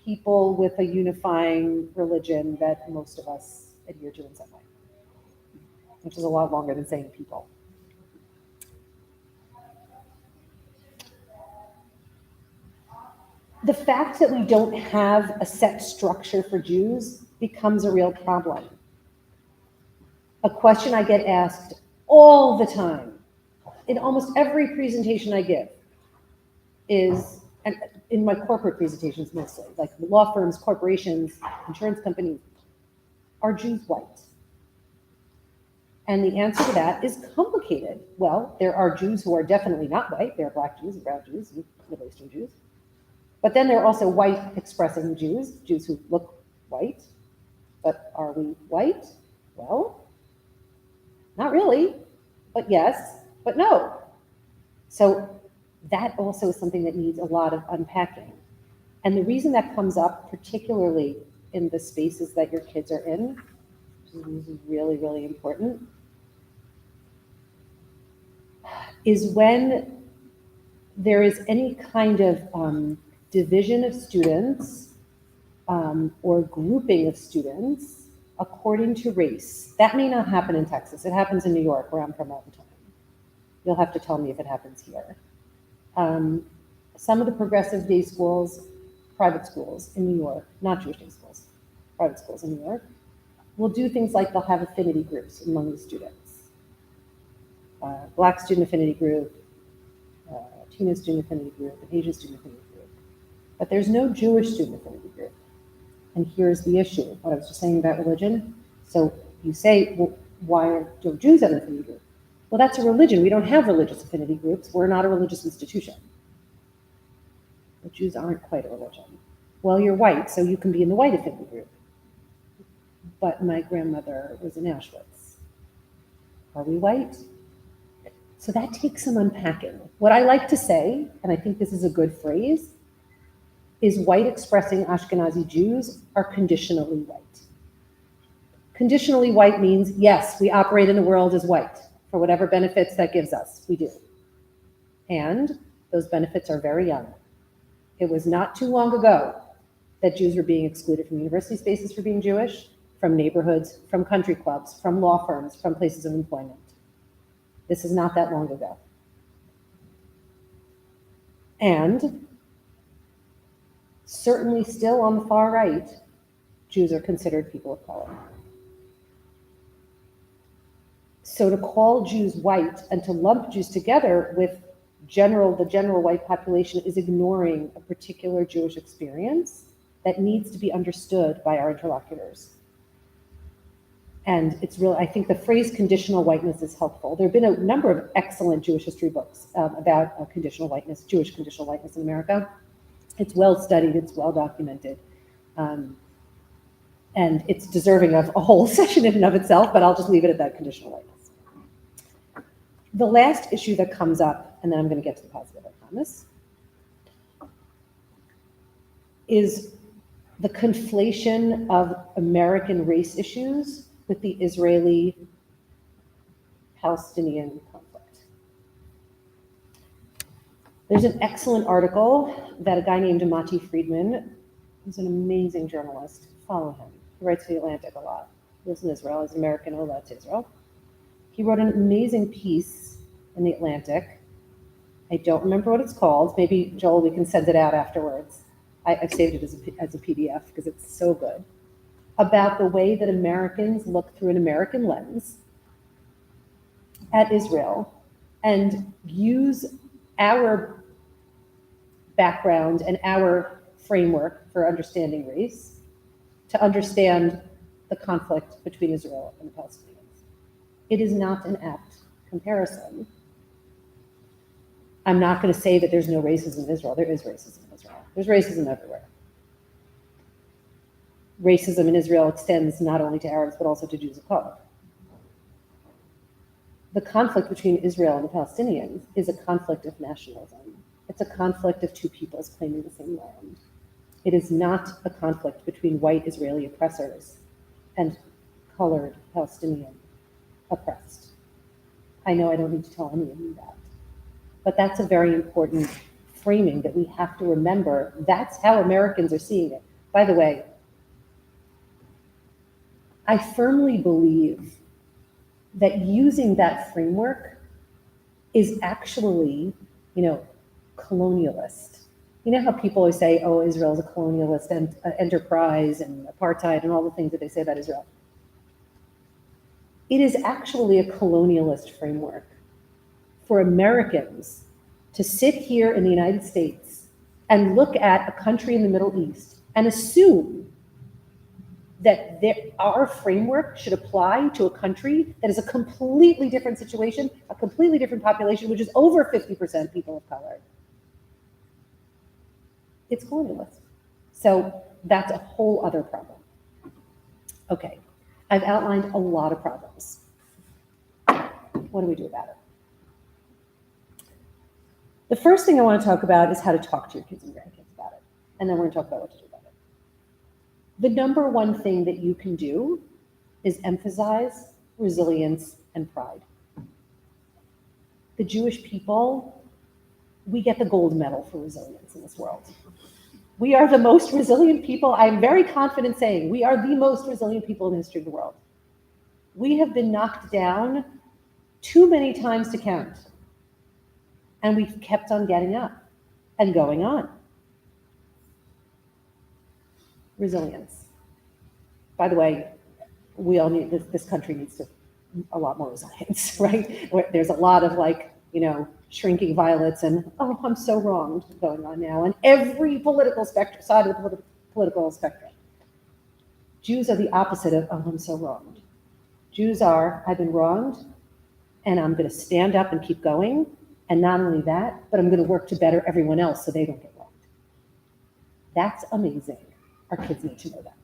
O: people with a unifying religion that most of us adhere to in some way, which is a lot longer than saying people. The fact that we don't have a set structure for Jews becomes a real problem. A question I get asked all the time in almost every presentation I give is, and in my corporate presentations mostly, like law firms, corporations, insurance companies, are Jews white? And the answer to that is complicated. Well, there are Jews who are definitely not white. There are Black Jews and brown Jews and Middle Eastern Jews. But then there are also white expressing Jews, Jews who look white. But are we white? Well, not really, but yes, but no. So that also is something that needs a lot of unpacking. And the reason that comes up, particularly in the spaces that your kids are in, which is really, really important, is when there is any kind of division of students or grouping of students according to race. That may not happen in Texas. It happens in New York, where I'm from all the time. You'll have to tell me if it happens here. Some of the progressive day schools, private schools in New York, not Jewish day schools, private schools in New York, will do things like they'll have affinity groups among the students. Black student affinity group, Latino student affinity group, an Asian student affinity group. But there's no Jewish student affinity group. And here's the issue, what I was just saying about religion. So you say, well, why don't Jews have an affinity group? Well, that's a religion. We don't have religious affinity groups. We're not a religious institution. But Jews aren't quite a religion. Well, you're white, so you can be in the white affinity group. But my grandmother was in Auschwitz. Are we white? So that takes some unpacking. What I like to say, and I think this is a good phrase, is white expressing Ashkenazi Jews are conditionally white. Conditionally white means, yes, we operate in the world as white for whatever benefits that gives us, we do. And those benefits are very young. It was not too long ago that Jews were being excluded from university spaces for being Jewish, from neighborhoods, from country clubs, from law firms, from places of employment. This is not that long ago. And certainly still on the far right, Jews are considered people of color. So to call Jews white and to lump Jews together with the general white population is ignoring a particular Jewish experience that needs to be understood by our interlocutors. And it's really, I think the phrase conditional whiteness is helpful. There have been a number of excellent Jewish history books about conditional whiteness, Jewish conditional whiteness in America. It's well studied, it's well documented. And it's deserving of a whole session in and of itself, but I'll just leave it at that conditional whiteness. The last issue that comes up, and then I'm going to get to the positive, I promise, is the conflation of American race issues with the Israeli-Palestinian conflict. There's an excellent article that a guy named Mati Friedman, who's an amazing journalist, follow him. He writes for The Atlantic a lot. He lives in Israel, he's American, oh, that's Israel. He wrote an amazing piece in The Atlantic. I don't remember what it's called. Maybe, Joel, we can send it out afterwards. I've saved it as a PDF because it's so good. About the way that Americans look through an American lens at Israel and use our background and our framework for understanding race to understand the conflict between Israel and the Palestinians. It is not an apt comparison. I'm not going to say that there's no racism in Israel. There is racism in Israel. There's racism everywhere. Racism in Israel extends not only to Arabs, but also to Jews of color. The conflict between Israel and the Palestinians is a conflict of nationalism. It's a conflict of two peoples claiming the same land. It is not a conflict between white Israeli oppressors and colored Palestinian oppressed. I know I don't need to tell any of you that. But that's a very important framing that we have to remember. That's how Americans are seeing it. By the way, I firmly believe that using that framework is actually, colonialist. You know how people always say, oh, Israel is a colonialist and enterprise and apartheid and all the things that they say about Israel. It is actually a colonialist framework for Americans to sit here in the United States and look at a country in the Middle East and assume that our framework should apply to a country that is a completely different situation, a completely different population, which is over 50% people of color. It's colonialist. So that's a whole other problem. Okay, I've outlined a lot of problems. What do we do about it? The first thing I want to talk about is how to talk to your kids and grandkids about it. And then we're going to talk about what to do about it. The number one thing that you can do is emphasize resilience and pride. The Jewish people, we get the gold medal for resilience in this world. We are the most resilient people. I'm very confident saying we are the most resilient people in the history of the world. We have been knocked down too many times to count. And we've kept on getting up and going on. Resilience. By the way, we all need, this country needs a lot more resilience, right? There's a lot of shrinking violets and, oh, I'm so wronged going on now on every political spectrum, side of the political spectrum. Jews are the opposite of, oh, I'm so wronged. Jews are, I've been wronged, and I'm going to stand up and keep going. And not only that, but I'm going to work to better everyone else so they don't get wronged. That's amazing. Our kids need to know that.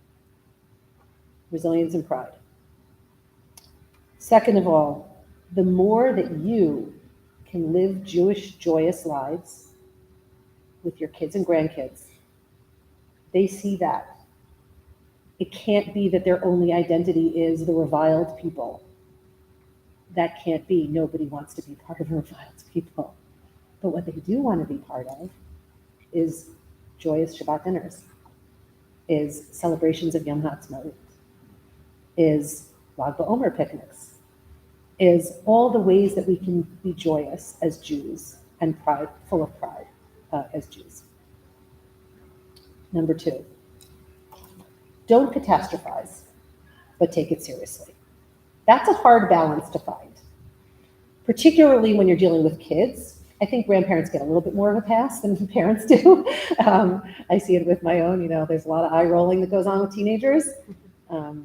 O: Resilience and pride. Second of all, the more that you can live Jewish, joyous lives with your kids and grandkids, they see that. It can't be that their only identity is the reviled people. That can't be. Nobody wants to be part of the reviled people. But what they do want to be part of is joyous Shabbat dinners, is celebrations of Yom Ha'atzmaut, is Lag BaOmer picnics, is all the ways that we can be joyous as Jews and pride, full of pride as Jews. Number two, don't catastrophize, but take it seriously. That's a hard balance to find, particularly when you're dealing with kids. I think grandparents get a little bit more of a pass than parents do. I see it with my own, there's a lot of eye rolling that goes on with teenagers. I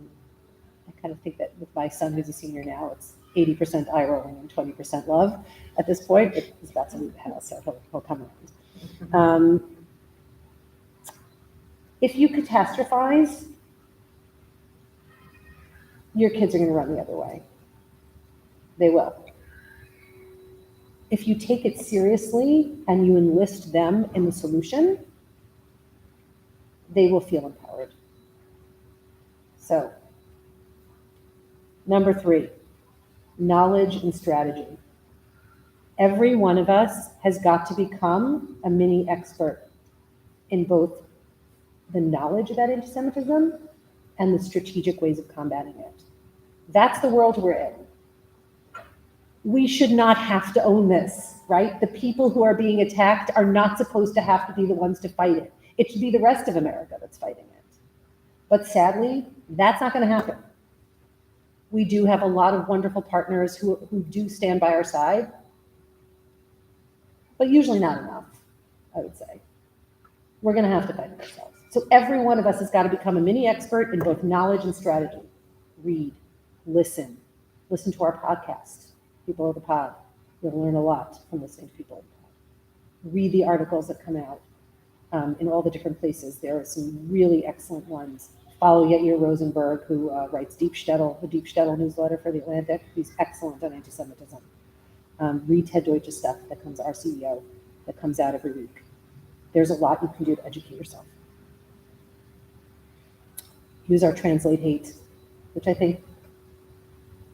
O: kind of think that with my son who's a senior now, it's 80% eye rolling and 20% love at this point. He's about to leave the house, so he'll come around. If you catastrophize, your kids are going to run the other way. They will. If you take it seriously and you enlist them in the solution, they will feel empowered. So, number 3, knowledge and strategy. Every one of us has got to become a mini expert in both the knowledge about anti-Semitism and the strategic ways of combating it. That's the world we're in. We should not have to own this, right? The people who are being attacked are not supposed to have to be the ones to fight it. It should be the rest of America that's fighting it. But sadly, that's not going to happen. We do have a lot of wonderful partners who do stand by our side, but usually not enough, I would say. We're going to have to fight it ourselves. So every one of us has got to become a mini expert in both knowledge and strategy. Read, listen to our podcast, People of the Pod. You'll learn a lot from listening to People of the Pod. Read the articles that come out in all the different places. There are some really excellent ones. Follow Yair Rosenberg, who writes the Deep Shtetl newsletter for The Atlantic. He's excellent on anti-Semitism. Read Ted Deutsch's stuff our CEO, that comes out every week. There's a lot you can do to educate yourself. Use our Translate Hate, which I think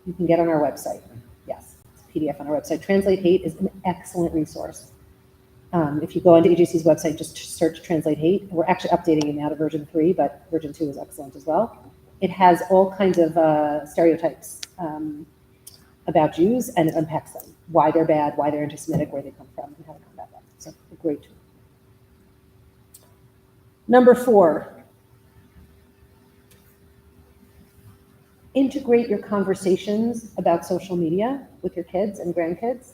O: you can get on our website. Yes, it's a PDF on our website. Translate Hate is an excellent resource. If you go onto AJC's website, just search Translate Hate. We're actually updating it now to version 3, but version 2 is excellent as well. It has all kinds of stereotypes about Jews, and it unpacks them. Why they're bad, why they're anti-Semitic, where they come from, and how to combat them. So a great tool. Number 4, integrate your conversations about social media with your kids and grandkids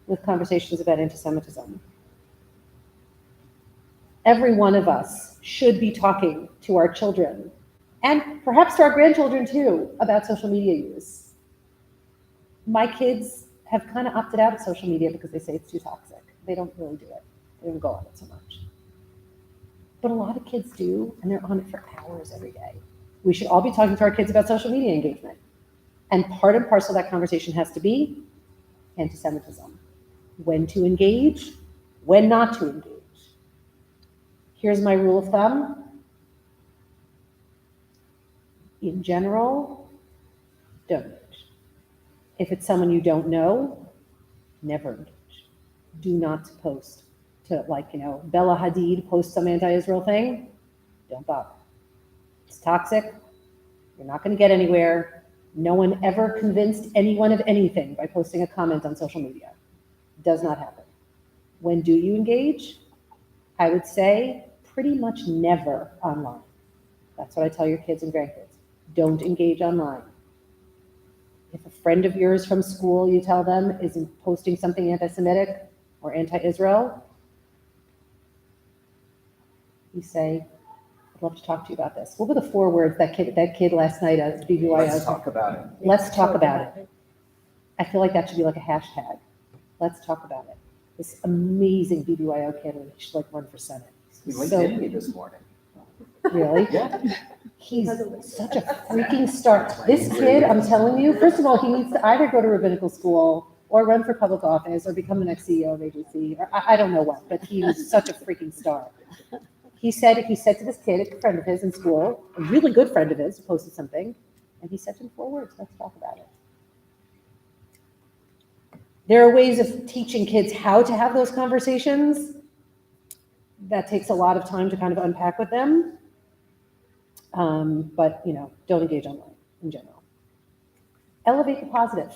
O: with conversations about anti-Semitism. Every one of us should be talking to our children, and perhaps to our grandchildren too, about social media use. My kids have kind of opted out of social media because they say it's too toxic. They don't really do it. They don't go on it so much. But a lot of kids do, and they're on it for hours every day. We should all be talking to our kids about social media engagement. And part and parcel of that conversation has to be anti-Semitism. When to engage, when not to engage. Here's my rule of thumb. In general, don't engage. If it's someone you don't know, never engage. Do not post to, Bella Hadid posts some anti-Israel thing. Don't bother. It's toxic. You're not going to get anywhere. No one ever convinced anyone of anything by posting a comment on social media. It does not happen. When do you engage? I would say pretty much never online. That's what I tell your kids and grandkids. Don't engage online. If a friend of yours from school, you tell them, is posting something anti-Semitic or anti-Israel, you say, I'd love to talk to you about this. What were the 4 words that kid last night at BBYO?
P: Let's talk about it.
O: Let's talk about it. I feel like that should be like a hashtag. Let's talk about it. This amazing BBYO kid, he should run for Senate.
P: He LinkedIn me this morning.
O: Really?
P: Yeah.
O: He's such a freaking star. This kid, I'm telling you, first of all, he needs to either go to rabbinical school or run for public office or become the next CEO of AJC, or I don't know what, but he's such a freaking star. He said to this kid, a friend of his in school, a really good friend of his, who posted something, and he said to him 4 words, let's talk about it. There are ways of teaching kids how to have those conversations. That takes a lot of time to kind of unpack with them. But, don't engage online in general. Elevate the positive.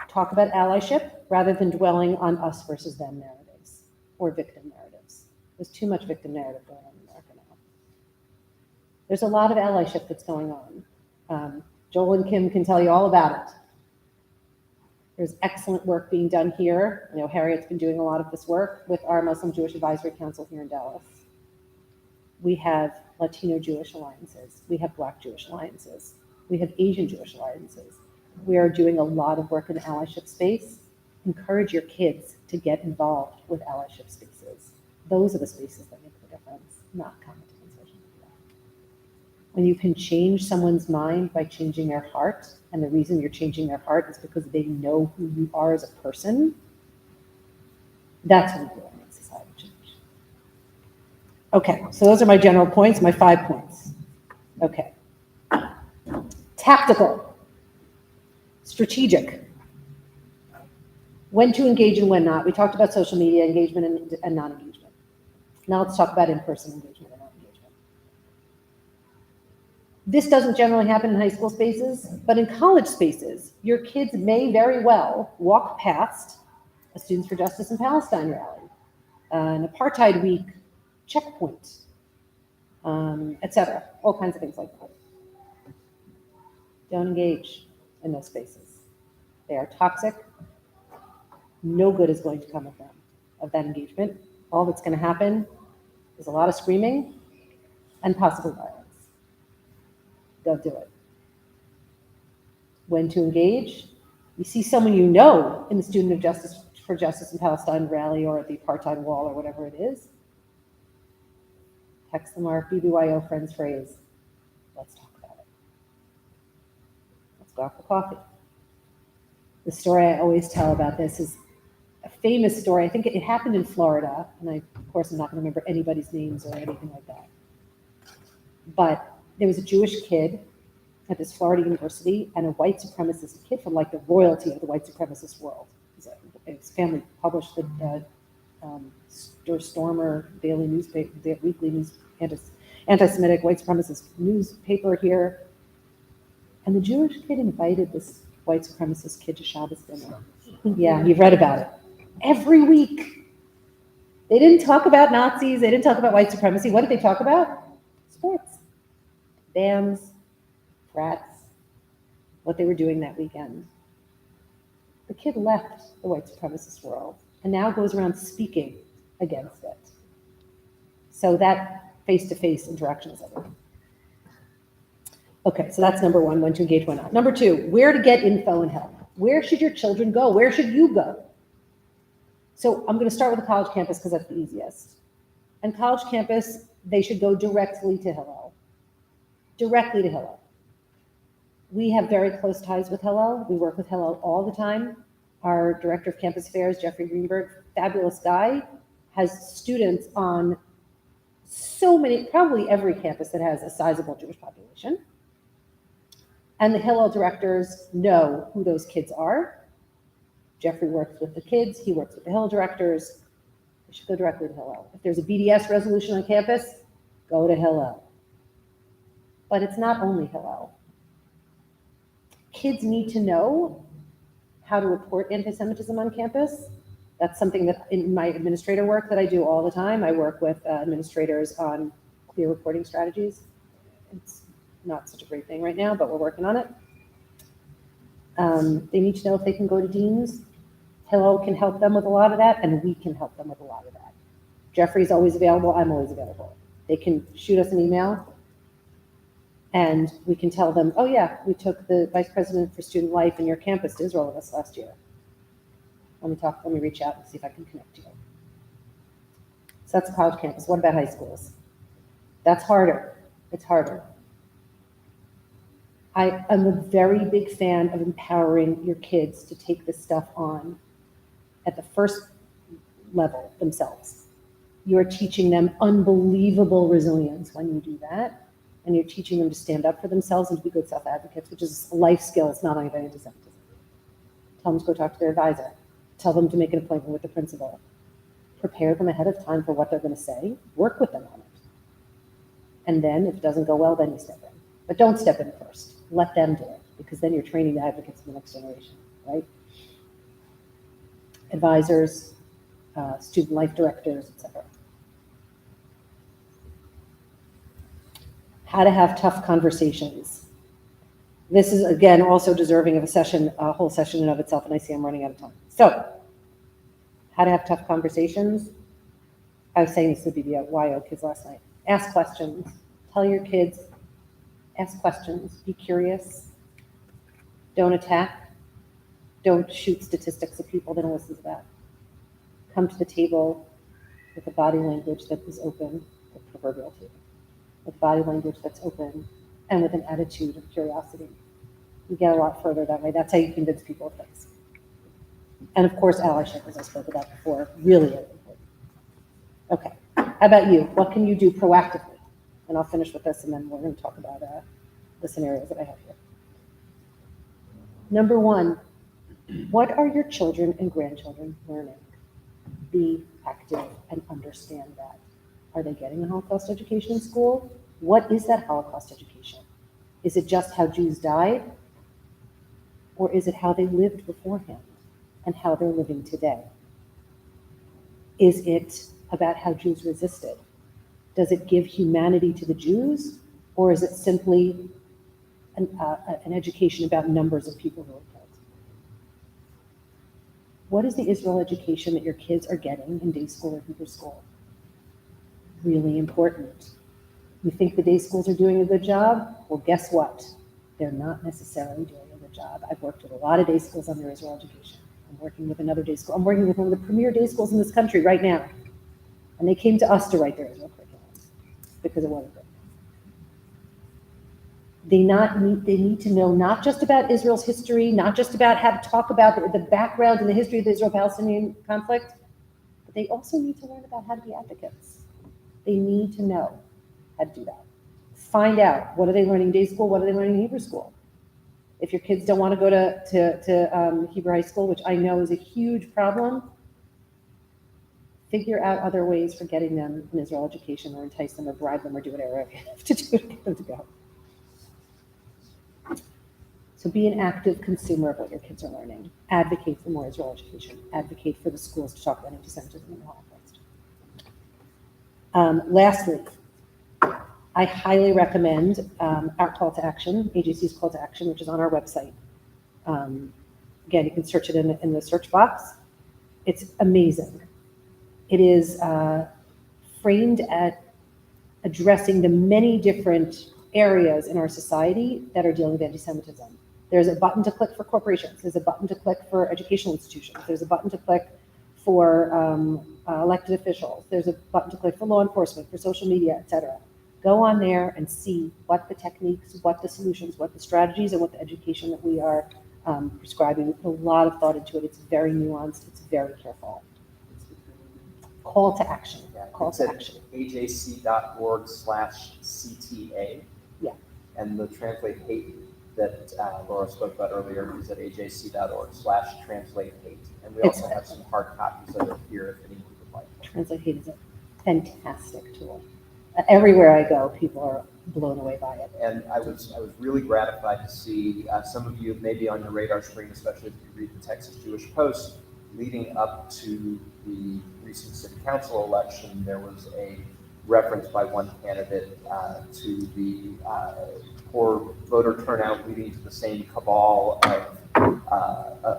O: Talk about allyship rather than dwelling on us versus them narratives or victim narratives. There's too much victim narrative going on in America now. There's a lot of allyship that's going on. Joel and Kim can tell you all about it. There's excellent work being done here. Harriet's been doing a lot of this work with our Muslim Jewish Advisory Council here in Dallas. We have Latino Jewish alliances. We have Black Jewish alliances. We have Asian Jewish alliances. We are doing a lot of work in the allyship space. Encourage your kids to get involved with allyship spaces. Those are the spaces that make the difference, not commenting on social media. when you can change someone's mind by changing their heart, and the reason you're changing their heart is because they know who you are as a person, that's when you really make society change. Okay, so those are my general points, my 5 points. Okay. Tactical, strategic, when to engage and when not. We talked about social media engagement and non-engagement. Now let's talk about in-person engagement and non-engagement. This doesn't generally happen in high school spaces, but in college spaces, your kids may very well walk past a Students for Justice in Palestine rally, an apartheid week checkpoint, etc. All kinds of things like that. Don't engage in those spaces. They are toxic. No good is going to come of that engagement. All that's going to happen is a lot of screaming and possibly violence. Don't do it. When to engage? You see someone you know in the Student of Justice for Justice in Palestine rally or at the apartheid wall or whatever it is. Text them our BBYO friends phrase. Let's talk about it. Let's go out for coffee. The story I always tell about this is a famous story. I think it happened in Florida, and of course, I'm not going to remember anybody's names or anything like that. But there was a Jewish kid at this Florida university and a white supremacist kid from like the royalty of the white supremacist world. His family published the Stormer daily newspaper, the weekly news, anti-Semitic white supremacist newspaper here. And the Jewish kid invited this white supremacist kid to Shabbos dinner. Yeah, you've read about it. Every week. They didn't talk about Nazis. They didn't talk about white supremacy. What did they talk about? Sports. Bands, frats, what they were doing that weekend. The kid left the white supremacist world and now goes around speaking against it. So that face-to-face interaction is everything. Okay, so that's number one, when to engage, when not. Number two, where to get info and help. Where should your children go? Where should you go? So I'm going to start with the college campus because that's the easiest. And college campus, they should go directly to Hillel. Directly to Hillel. We have very close ties with Hillel. We work with Hillel all the time. Our director of campus affairs, Jeffrey Greenberg, fabulous guy, has students on so many, probably every campus that has a sizable Jewish population. And the Hillel directors know who those kids are. Jeffrey works with the kids. He works with the Hillel directors. You should go directly to Hillel. If there's a BDS resolution on campus, go to Hillel. But it's not only Hillel. Kids need to know how to report anti-Semitism on campus. That's something that in my administrator work that I do all the time. I work with administrators on clear reporting strategies. It's not such a great thing right now, but we're working on it. They need to know if they can go to deans. Hillel can help them with a lot of that, and we can help them with a lot of that. Jeffrey's always available. I'm always available. They can shoot us an email, and we can tell them, oh yeah, we took the vice president for student life in your campus to Israel with us last year. Let me reach out and see if I can connect you. So that's a college campus. What about high schools? That's harder. It's harder. I am a very big fan of empowering your kids to take this stuff on at the first level themselves. You're teaching them unbelievable resilience when you do that. And you're teaching them to stand up for themselves and to be good self-advocates, which is life skills, not only about anti-Semitism. Tell them to go talk to their advisor. Tell them to make an appointment with the principal. Prepare them ahead of time for what they're going to say. Work with them on it. And then if it doesn't go well, then you step in. But don't step in first. Let them do it, because then you're training the advocates for the next generation, right? Advisors, student life directors, etc. How to have tough conversations. This is, again, also deserving of a whole session in of itself, and I see I'm running out of time. So, how to have tough conversations. I was saying this to the BBYO kids last night. Ask questions. Tell your kids, ask questions. Be curious. Don't attack. Don't shoot statistics at people that don't listen to that. Come to the table with a body language that is open, the proverbial table, with body language that's open and with an attitude of curiosity. You get a lot further that way. That's how you convince people of things. And of course, allyship, as I spoke about before, really, really important. Okay, how about you? What can you do proactively? And I'll finish with this, and then we're going to talk about the scenarios that I have here. Number one, what are your children and grandchildren learning? Be active and understand that. Are they getting a Holocaust education in school? What is that Holocaust education? Is it just how Jews died? Or is it how they lived beforehand and how they're living today? Is it about how Jews resisted? Does it give humanity to the Jews? Or is it simply an education about numbers of people who were killed? What is the Israel education that your kids are getting in day school or Hebrew school? Really important. You think the day schools are doing a good job? Well, guess what? They're not necessarily doing a good job. I've worked with a lot of day schools on their Israel education. I'm working with another day school. I'm working with one of the premier day schools in this country right now. And they came to us to write their Israel curriculum because it wasn't good. They need to know not just about Israel's history, not just about how to talk about the background and the history of the Israel-Palestinian conflict, but they also need to learn about how to be advocates. They need to know how to do that. Find out, what are they learning in day school, what are they learning in Hebrew school? If your kids don't want to go to Hebrew high school, which I know is a huge problem, figure out other ways for getting them an Israel education, or entice them or bribe them or do whatever you have to do to get them to go. So be an active consumer of what your kids are learning. Advocate for more Israel education. Advocate for the schools to talk about anti-Semitism and the Holocaust. Lastly, I highly recommend our call to action, AJC's call to action, which is on our website. Again, you can search it in the search box. It's amazing. It is framed at addressing the many different areas in our society that are dealing with anti-Semitism. There's a button to click for corporations. There's a button to click for educational institutions. There's a button to click for elected officials. There's a button to click for law enforcement, for social media, etc. Go on there and see what the techniques, what the solutions, what the strategies, and what the education that we are prescribing. A lot of thought into it. It's very nuanced. It's very careful. Call to action. Call to action.
K: ajc.org/CTA.
O: Yeah.
K: And the Translate Hate that Laura spoke about earlier is at ajc.org/translate hate. And we also have some hard copies of it here if anyone would like.
O: Translate Hate is a fantastic tool. Everywhere I go, people are blown away by it.
K: And I was really gratified to see some of you maybe on your radar screen, especially if you read the Texas Jewish Post, leading up to the recent city council election. There was a reference by one candidate to the poor voter turnout leading to the same cabal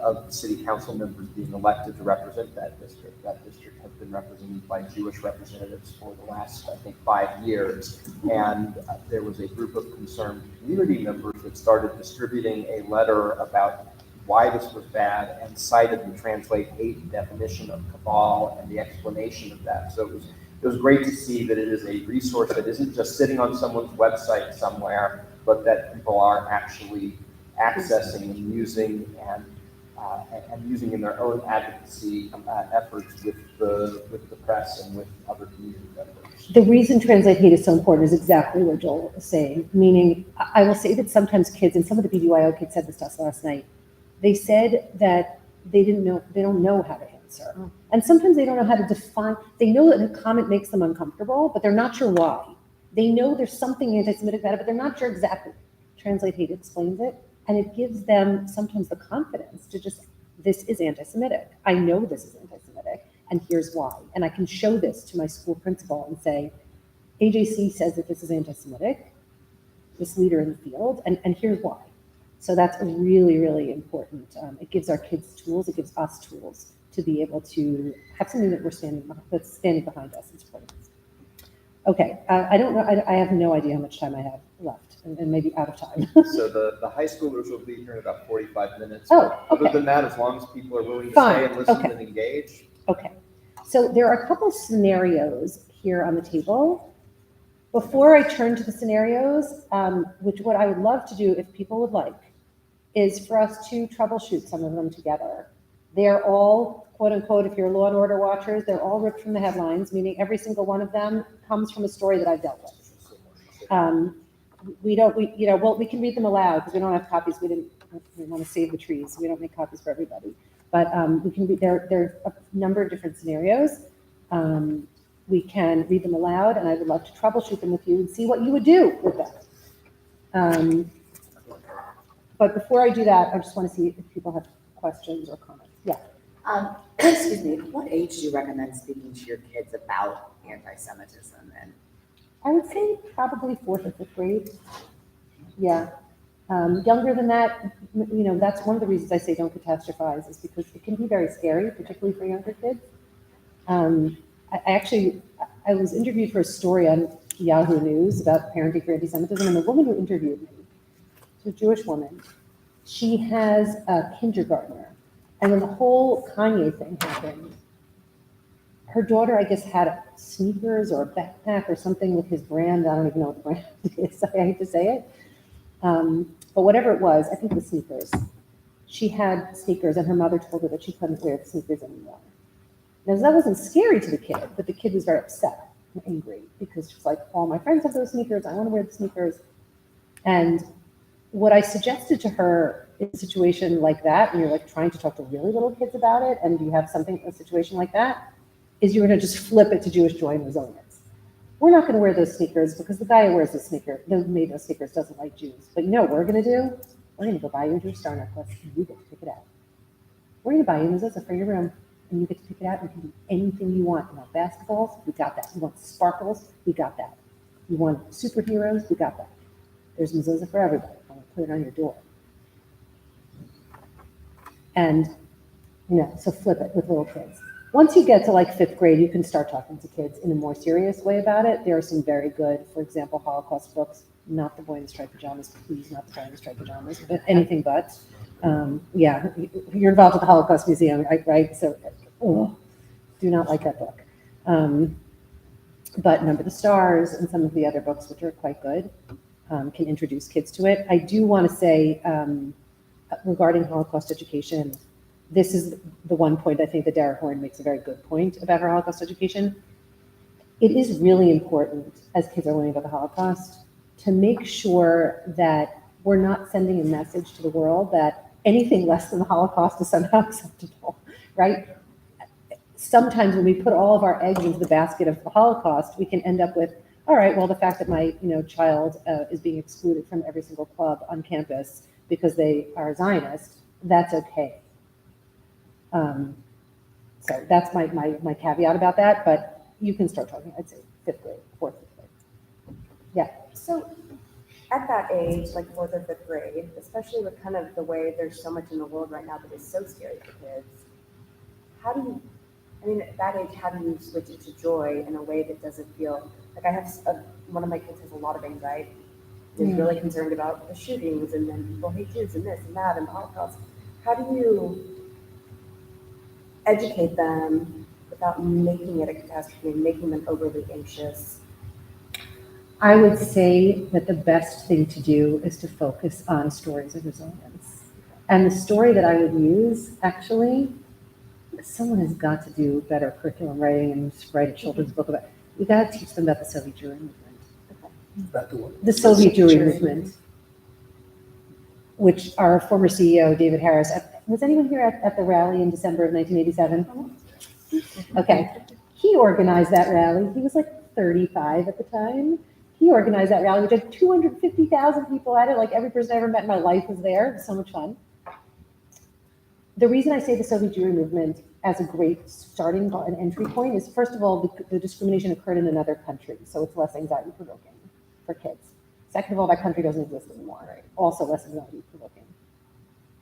K: of city council members being elected to represent that district. That district has been represented by Jewish representatives for the last, I think, 5 years. And there was a group of concerned community members that started distributing a letter about why this was bad and cited the Translate Hate definition of cabal and the explanation of that. So it was great to see that it is a resource that isn't just sitting on someone's website somewhere, but that people are actually accessing and using and using in their own advocacy efforts with the press and with other community members.
O: The reason Translate Hate is so important is exactly what Joel is saying, meaning I will say that sometimes kids, and some of the BBYO kids said this to us last night, they said that they don't know how to answer. And sometimes they don't know how to define, they know that a comment makes them uncomfortable, but they're not sure why. They know there's something anti-Semitic about it, but they're not sure exactly. Translate Hate explains it, and it gives them sometimes the confidence to just, this is anti-Semitic. I know this is anti-Semitic, and here's why. And I can show this to my school principal and say, AJC says that this is anti-Semitic, this leader in the field, and here's why. So that's really, really important. It gives our kids tools, it gives us tools to be able to have something that we're standing behind us and supporting us. Okay, I don't know, I have no idea how much time I have left, and maybe out of time.
K: So the high schoolers will be here in about 45 minutes.
O: Oh, okay.
K: Other than that, as long as people are willing to
O: Fine,
K: stay and listen
O: okay.
K: and engage.
O: Okay, so there are a couple scenarios here on the table. Before I turn to the scenarios, which what I would love to do, if people would like, is for us to troubleshoot some of them together. They're all, quote unquote, if you're Law and Order watchers, they're all ripped from the headlines, meaning every single one of them comes from a story that I've dealt with. We can read them aloud because we don't have copies. We want to save the trees. So we don't make copies for everybody. But we can read, there are a number of different scenarios. We can read them aloud, and I would love to troubleshoot them with you and see what you would do with them. But before I do that, I just want to see if people have questions or comments. Yeah.
L: Excuse me, what age do you recommend speaking to your kids about anti-Semitism? And
O: I would say probably 4th or 5th grade. Yeah. Younger than that, that's one of the reasons I say don't catastrophize, is because it can be very scary, particularly for younger kids. I was interviewed for a story on Yahoo News about parenting for anti-Semitism, and the woman who interviewed me, she's a Jewish woman, she has a kindergartner. And when the whole Kanye thing happened, her daughter, I guess, had sneakers or a backpack or something with his brand. I don't even know what the brand is. I hate to say it. But whatever it was, I think it was sneakers. She had sneakers, and her mother told her that she couldn't wear the sneakers anymore. Now, that wasn't scary to the kid, but the kid was very upset and angry because she's like, all my friends have those sneakers. I want to wear the sneakers. And what I suggested to her in a situation like that, and you're like trying to talk to really little kids about it, and you have a situation like that, is you're going to just flip it to Jewish joy and resilience. We're not going to wear those sneakers because the guy who wears who made those sneakers doesn't like Jews. But you know what we're going to do? We're going to go buy you a Jewish star necklace, and you get to pick it out. We're going to buy you a mezuzah for your room, and you get to pick it out. You can do anything you want. You want basketballs? We got that. You want sparkles? We got that. You want superheroes? We got that. There's mezuzah for everybody. I'm going to put it on your door. And, so flip it with little kids. Once you get to like 5th grade, you can start talking to kids in a more serious way about it. There are some very good, for example, Holocaust books, not The Boy in the Striped Pajamas, please, not The Boy in the Striped Pajamas, but anything but. You're involved with the Holocaust Museum, right? So, do not like that book. But Number the Stars and some of the other books, which are quite good, can introduce kids to it. I do want to say, regarding Holocaust education, this is the one point I think that Dara Horn makes a very good point about her Holocaust education. It is really important, as kids are learning about the Holocaust, to make sure that we're not sending a message to the world that anything less than the Holocaust is somehow acceptable, right? Sometimes when we put all of our eggs into the basket of the Holocaust, we can end up with, all right, well, the fact that my child is being excluded from every single club on campus because they are Zionist, that's okay. So that's my caveat about that, but you can start talking, I'd say 5th grade, 4th, 5th grade. Yeah.
Q: So at that age, like 4th or 5th grade, especially with kind of the way there's so much in the world right now that is so scary for kids, at that age, how do you switch it to joy in a way that doesn't feel, like I have, one of my kids has a lot of anxiety. He's really concerned about the shootings and then people hate Jews and this and that and the Holocaust. How do you educate them without making it a catastrophe and making them overly anxious?
O: I would say that the best thing to do is to focus on stories of resilience. And the story that I would use, actually, someone has got to do better curriculum writing and just write a children's book about it. We got to teach them about the Soviet Jewry movement.
E: About the what?
O: The Soviet Jewry movement, which our former CEO, David Harris, was anyone here at the rally in December of 1987? Okay. He organized that rally. He was like 35 at the time. He organized that rally, which had 250,000 people at it. Like every person I ever met in my life was there. It was so much fun. The reason I say the Soviet Jewry movement as a great starting and entry point is, first of all, the discrimination occurred in another country, so it's less anxiety provoking for kids. Second of all, that country doesn't exist anymore, right? Also less anxiety provoking.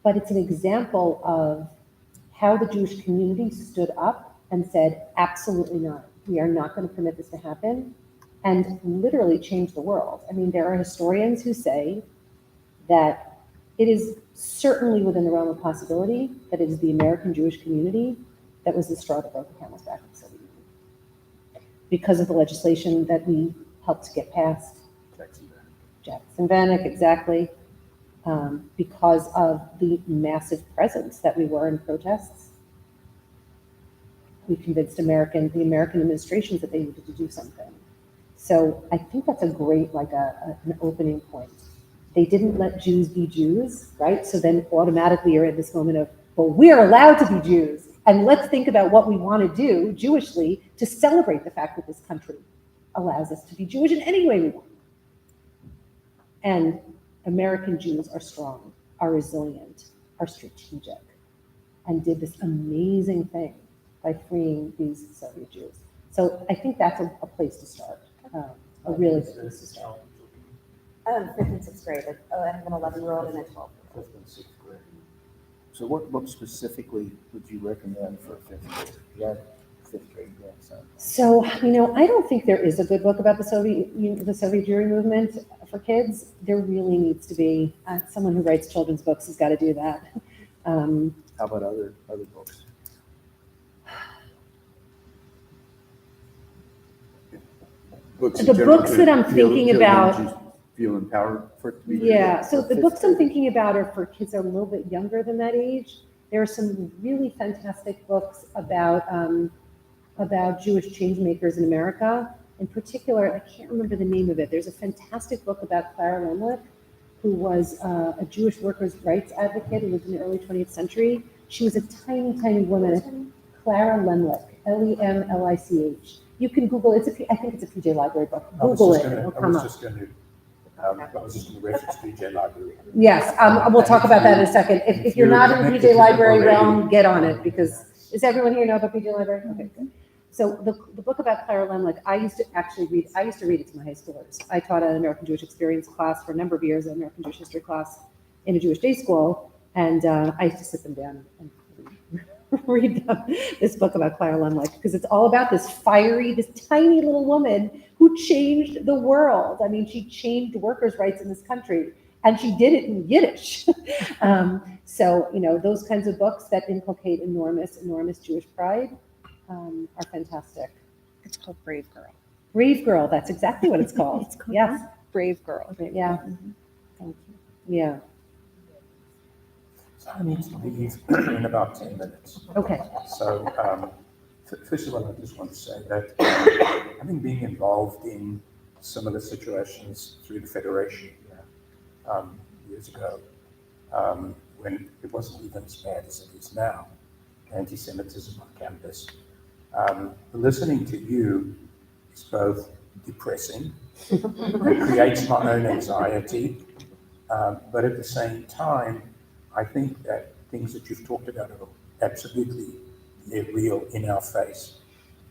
O: But it's an example of how the Jewish community stood up and said, absolutely not. We are not going to permit this to happen, and literally changed the world. I mean, there are historians who say that it is certainly within the realm of possibility that it is the American Jewish community that was the straw that broke the camel's back of the Soviet Union. Because of the legislation that we helped get passed. Jackson Vanik, exactly, because of the massive presence that we were in protests. We convinced the American administrations that they needed to do something. So I think that's a great, an opening point. They didn't let Jews be Jews, right? So then automatically you're in this moment of, well, we're allowed to be Jews, and let's think about what we want to do Jewishly to celebrate the fact that this country allows us to be Jewish in any way we want. And American Jews are strong, are resilient, are strategic, and did this amazing thing by freeing these Soviet Jews. So I think that's a place to start, a really good place to start.
Q: Fifth and sixth grade. I have an 11-year-old and a 12-year-old.
P: Fifth and sixth grade. So what book specifically would you recommend for fifth grade? Yeah, fifth grade grandson.
O: So, I don't think there is a good book about the Soviet Jewry movement for kids. There really needs to be someone who writes children's books has got to do that.
P: How about other books?
O: The books that I'm thinking about.
P: Feel empowered for it to be.
O: Yeah, so the books I'm thinking about are for kids that are a little bit younger than that age. There are some really fantastic books about Jewish change makers in America. In particular, I can't remember the name of it. There's a fantastic book about Clara Lemlich, who was a Jewish workers' rights advocate who lived in the early 20th century. She was a tiny, tiny woman. Clara Lemlich, Lemlich. You can Google it. I think it's a PJ Library book. Google it. It'll come up.
F: I was just going to reference PJ Library.
O: Yes, we'll talk about that in a second. If you're not in the PJ Library realm, get on it, because does everyone here know about PJ Library? Okay, good. So the book about Clara Lemlich, I used to read it to my high schoolers. I taught an American Jewish Experience class for a number of years, an American Jewish History class in a Jewish day school, and I used to sit them down and read them this book about Clara Lemlich, because it's all about this tiny little woman who changed the world. I mean, she changed workers' rights in this country, and she did it in Yiddish. So, those kinds of books that inculcate enormous Jewish pride are fantastic.
A: It's called Brave Girl.
O: Brave Girl, that's exactly what it's called.
A: It's called
O: Yes.
A: Brave Girl.
O: Yeah. Thank you. Yeah.
F: So I need to leave in about 10 minutes.
O: Okay.
F: So, first of all, I just want to say that having been involved in some of the situations through the Federation years ago, when it wasn't even as bad as it is now, anti-Semitism on campus, listening to you is both depressing, it creates my own anxiety, but at the same time, I think that things that you've talked about are absolutely, they're real in our face.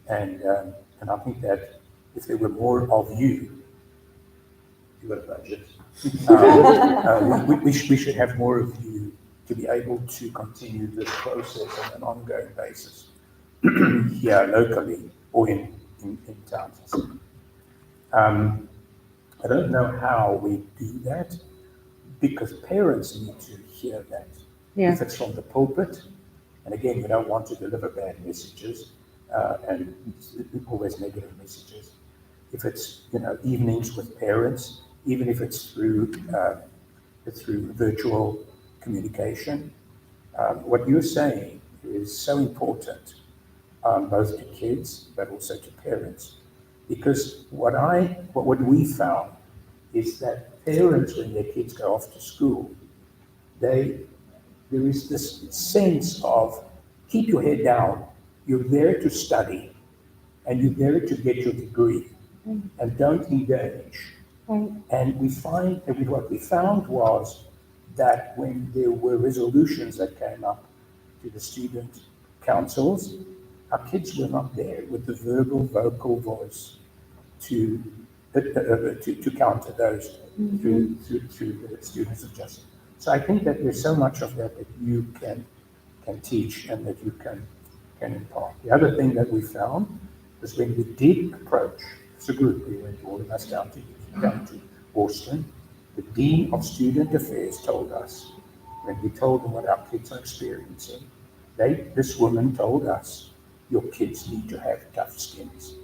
F: And I think that if there were more of you got a budget, we should have more of you to be able to continue this process on an ongoing basis here locally or in towns. I don't know how we do that, because parents need to hear that.
O: Yeah.
F: If it's from the pulpit, and again, we don't want to deliver bad messages and always negative messages. If it's evenings with parents, even if it's through virtual communication, what you're saying is so important, both to kids but also to parents, because what we found is that parents, when their kids go off to school, there is this sense of keep your head down. You're there to study, and you're there to get your degree, and don't engage. And we find that what we found was that when there were resolutions that came up to the student councils, our kids were not there with the vocal voice to counter those through the students of justice. So I think that there's so much of that you can teach and that you can impart. The other thing that we found was when we did approach as a group, we went all of us down to Boston, the Dean of Student Affairs told us, when we told them what our kids are experiencing, this woman told us, your kids need to have tough skins.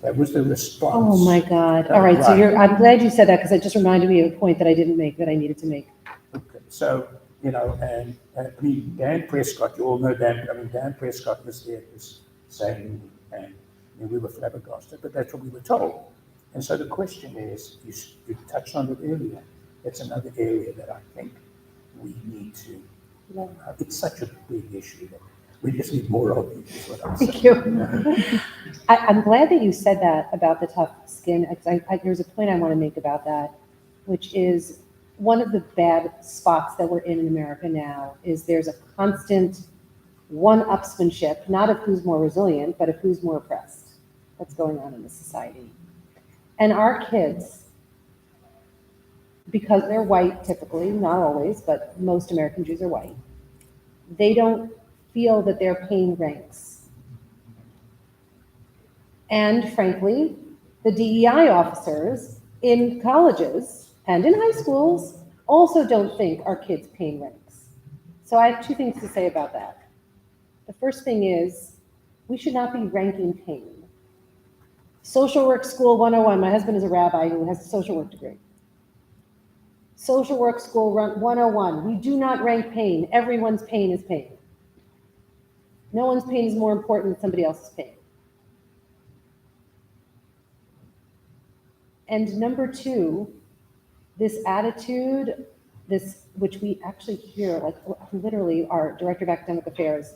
E: That was the response.
O: Oh my God. All right, so I'm glad you said that because it just reminded me of a point that I didn't make that I needed to make.
E: Okay, so, and I mean, Dan Prescott, you all know Dan, Dan Prescott was there this saying, and we were flabbergasted, but that's what we were told. And so the question is, you touched on it earlier, it's another area that I think we need to, it's such a big issue that we just need more of it, is what I'm saying.
O: Thank you. I'm glad that you said that about the tough skin. There's a point I want to make about that, which is one of the bad spots that we're in America now is there's a constant one-upsmanship, not of who's more resilient, but of who's more oppressed. That's going on in the society. And our kids, because they're white typically, not always, but most American Jews are white, they don't feel that their pain ranks. And frankly, the DEI officers in colleges and in high schools also don't think our kids' pain ranks. So I have two things to say about that. The first thing is, we should not be ranking pain. Social work school 101, my husband is a rabbi who has a social work degree. Social work school 101, we do not rank pain. Everyone's pain is pain. No one's pain is more important than somebody else's pain. And number two, this attitude, which we actually hear, like literally our director of academic affairs,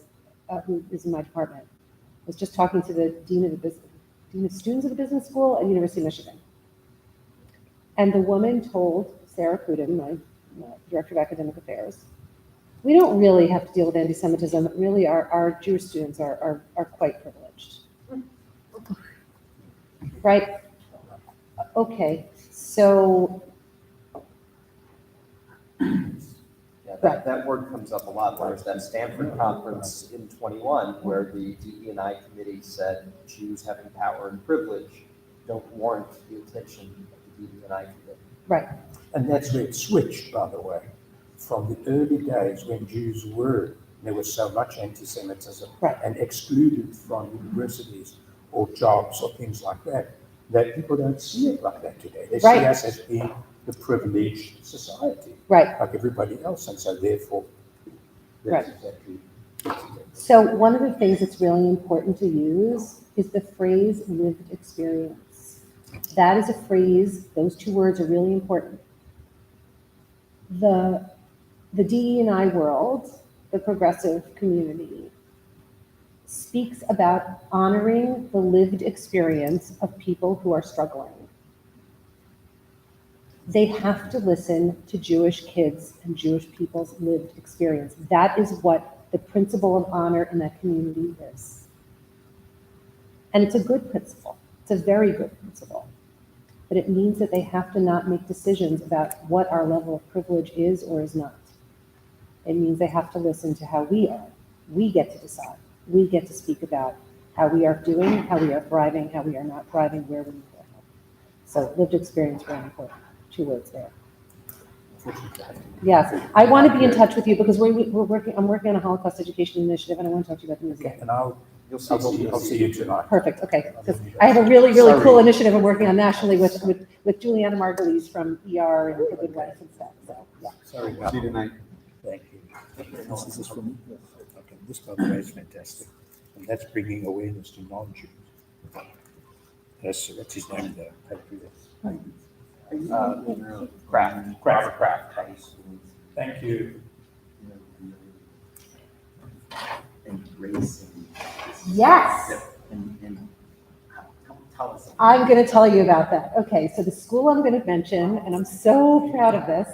O: who is in my department, was just talking to the dean of students of the business school at University of Michigan. And the woman told Sarah Pruden, my director of academic affairs, we don't really have to deal with anti-Semitism. Really, our Jewish students are quite privileged. Right? Okay, so.
K: Yeah, that word comes up a lot. There was that Stanford conference in 21 where the DE&I committee said Jews having power and privilege don't warrant the attention of the DE&I committee.
O: Right.
E: And that's where it switched, by the way, from the early days when Jews there was so much anti-Semitism and excluded from universities or jobs or things like that, that people don't see it like that today. They see us as being the privileged society, like everybody else, and so therefore, that's exactly.
O: So one of the things that's really important to use is the phrase lived experience. That is a phrase, those two words are really important. The DE&I world, the progressive community, speaks about honoring the lived experience of people who are struggling. They have to listen to Jewish kids and Jewish people's lived experience. That is what the principle of honor in that community is. And it's a good principle. It's a very good principle. But it means that they have to not make decisions about what our level of privilege is or is not. It means they have to listen to how we are. We get to decide. We get to speak about how we are doing, how we are thriving, how we are not thriving, where we need our help. So lived experience, very important. 2 words there. Yes, I want to be in touch with you because I'm working on a Holocaust education initiative and I want to talk to you about the museum.
E: And I'll see you tonight.
O: Perfect, okay. Because I have a really cool initiative I'm working on nationally with Juliana Margulies from ER and For Good Wife and stuff, so, yeah.
E: Sorry.
N: See you tonight.
E: Thank you. This is for me? Okay, this by the way is fantastic. And that's bringing awareness to non-Jews. What's his name there?
K: Kraft.
E: Thank you.
P: Embracing.
O: Yes.
P: And tell us.
O: I'm going to tell you about that. Okay, so the school I'm going to mention, and I'm so proud of this,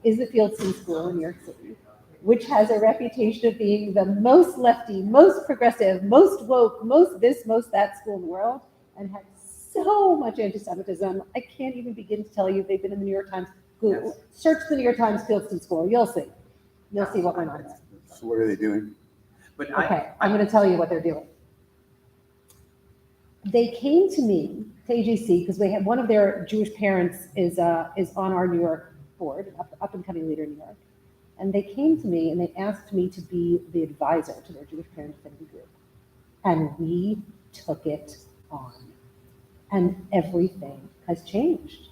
O: is the Fieldstone School in New York City, which has a reputation of being the most lefty, most progressive, most woke, most this, most that school in the world, and has so much anti-Semitism. I can't even begin to tell you. They've been in the New York Times. Google, search the New York Times Fieldstone School. You'll see. You'll see what went on there.
N: So what are they doing?
O: Okay, I'm going to tell you what they're doing. They came to me, to AJC, because they had one of their Jewish parents is on our New York board, up and coming leader in New York. And they came to me and they asked me to be the advisor to their Jewish parent affinity group. And we took it on. And everything has changed.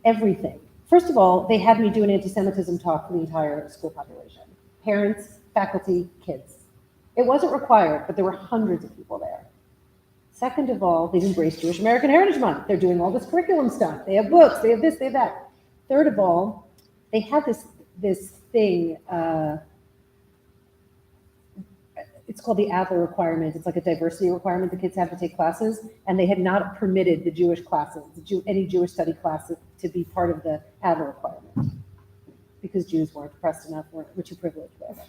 O: Everything. First of all, they had me do an anti-Semitism talk for the entire school population. Parents, faculty, kids. It wasn't required, but there were hundreds of people there. Second of all, they've embraced Jewish American Heritage Month. They're doing all this curriculum stuff. They have books, they have this, they have that. Third of all, they have this thing, it's called the Adler requirement. It's like a diversity requirement the kids have to take classes, and they had not permitted the Jewish classes, any Jewish study classes, to be part of the Adler requirement because Jews weren't oppressed enough, were too privileged, whatever.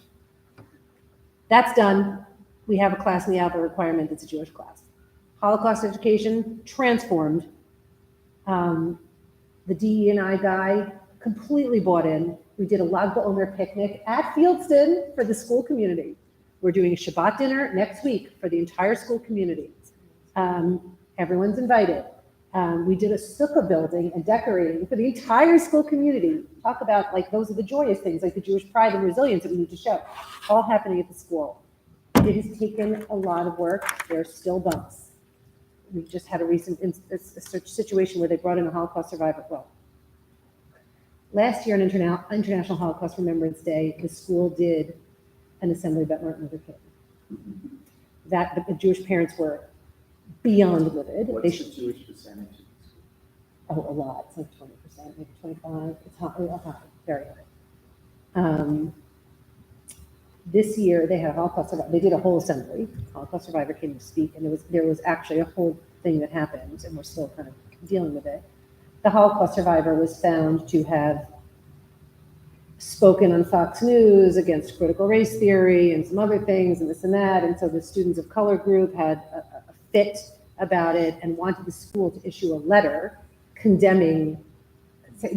O: That's done. We have a class in the Adler requirement that's a Jewish class. Holocaust education transformed. The DE&I guy completely bought in. We did a Lag BaOmer picnic at Fieldston for the school community. We're doing a Shabbat dinner next week for the entire school community. Everyone's invited. We did a sukkah building and decorating for the entire school community. Talk about, like, those are the joyous things, like the Jewish pride and resilience that we need to show. All happening at the school. It has taken a lot of work. There are still bumps. We just had a recent situation where they brought in a Holocaust survivor. Well, last year on International Holocaust Remembrance Day, the school did an assembly about Martin Luther King. That the Jewish parents were beyond livid.
M: What's the Jewish percentage?
O: Oh, a lot. It's like 20%, maybe 25%. It's high, very high. This year they had a Holocaust survivor. They did a whole assembly. Holocaust survivor came to speak, and there was actually a whole thing that happened, and we're still kind of dealing with it. The Holocaust survivor was found to have spoken on Fox News against critical race theory and some other things and this and that, and so the students of color group had a fit about it and wanted the school to issue a letter condemning,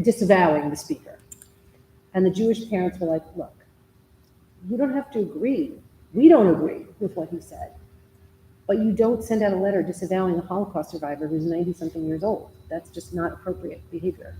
O: disavowing the speaker. And the Jewish parents were like, look, you don't have to agree. We don't agree with what he said. But you don't send out a letter disavowing a Holocaust survivor who's 90-something years old. That's just not appropriate behavior.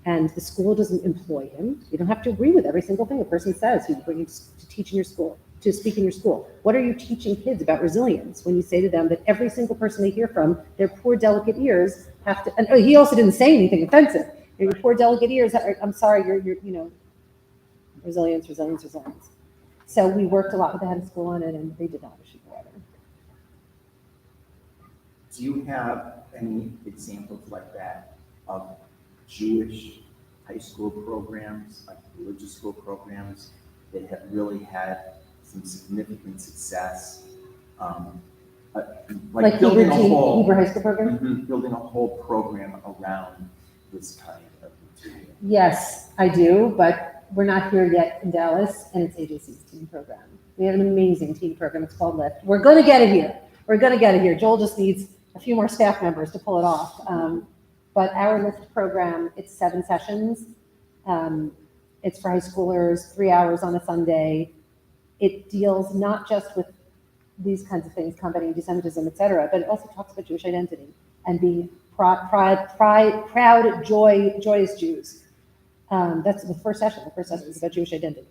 O: And the school doesn't employ him. You don't have to agree with every single thing a person says who you bring to teach in your school, to speak in your school. What are you teaching kids about resilience when you say to them that every single person they hear from, their poor delicate ears have to, and he also didn't say anything offensive. Your poor delicate ears, I'm sorry, you're resilience. So we worked a lot with the head of school on it, and they did not issue the letter.
M: Do you have any examples like that of Jewish high school programs, like religious school programs, that have really had some significant success?
O: Like
M: building
O: Hebrew high school program?
M: Building a whole program around this kind of material.
O: Yes, I do, but we're not here yet in Dallas, and it's AJC's teen program. We have an amazing teen program. It's called Lift. We're going to get it here. Joel just needs a few more staff members to pull it off. But our Lift program, it's 7 sessions. It's for high schoolers, 3 hours on a Sunday. It deals not just with these kinds of things, combating anti-Semitism, et cetera, but it also talks about Jewish identity and being proud, joyous Jews. That's the first session. The first session is about Jewish identity.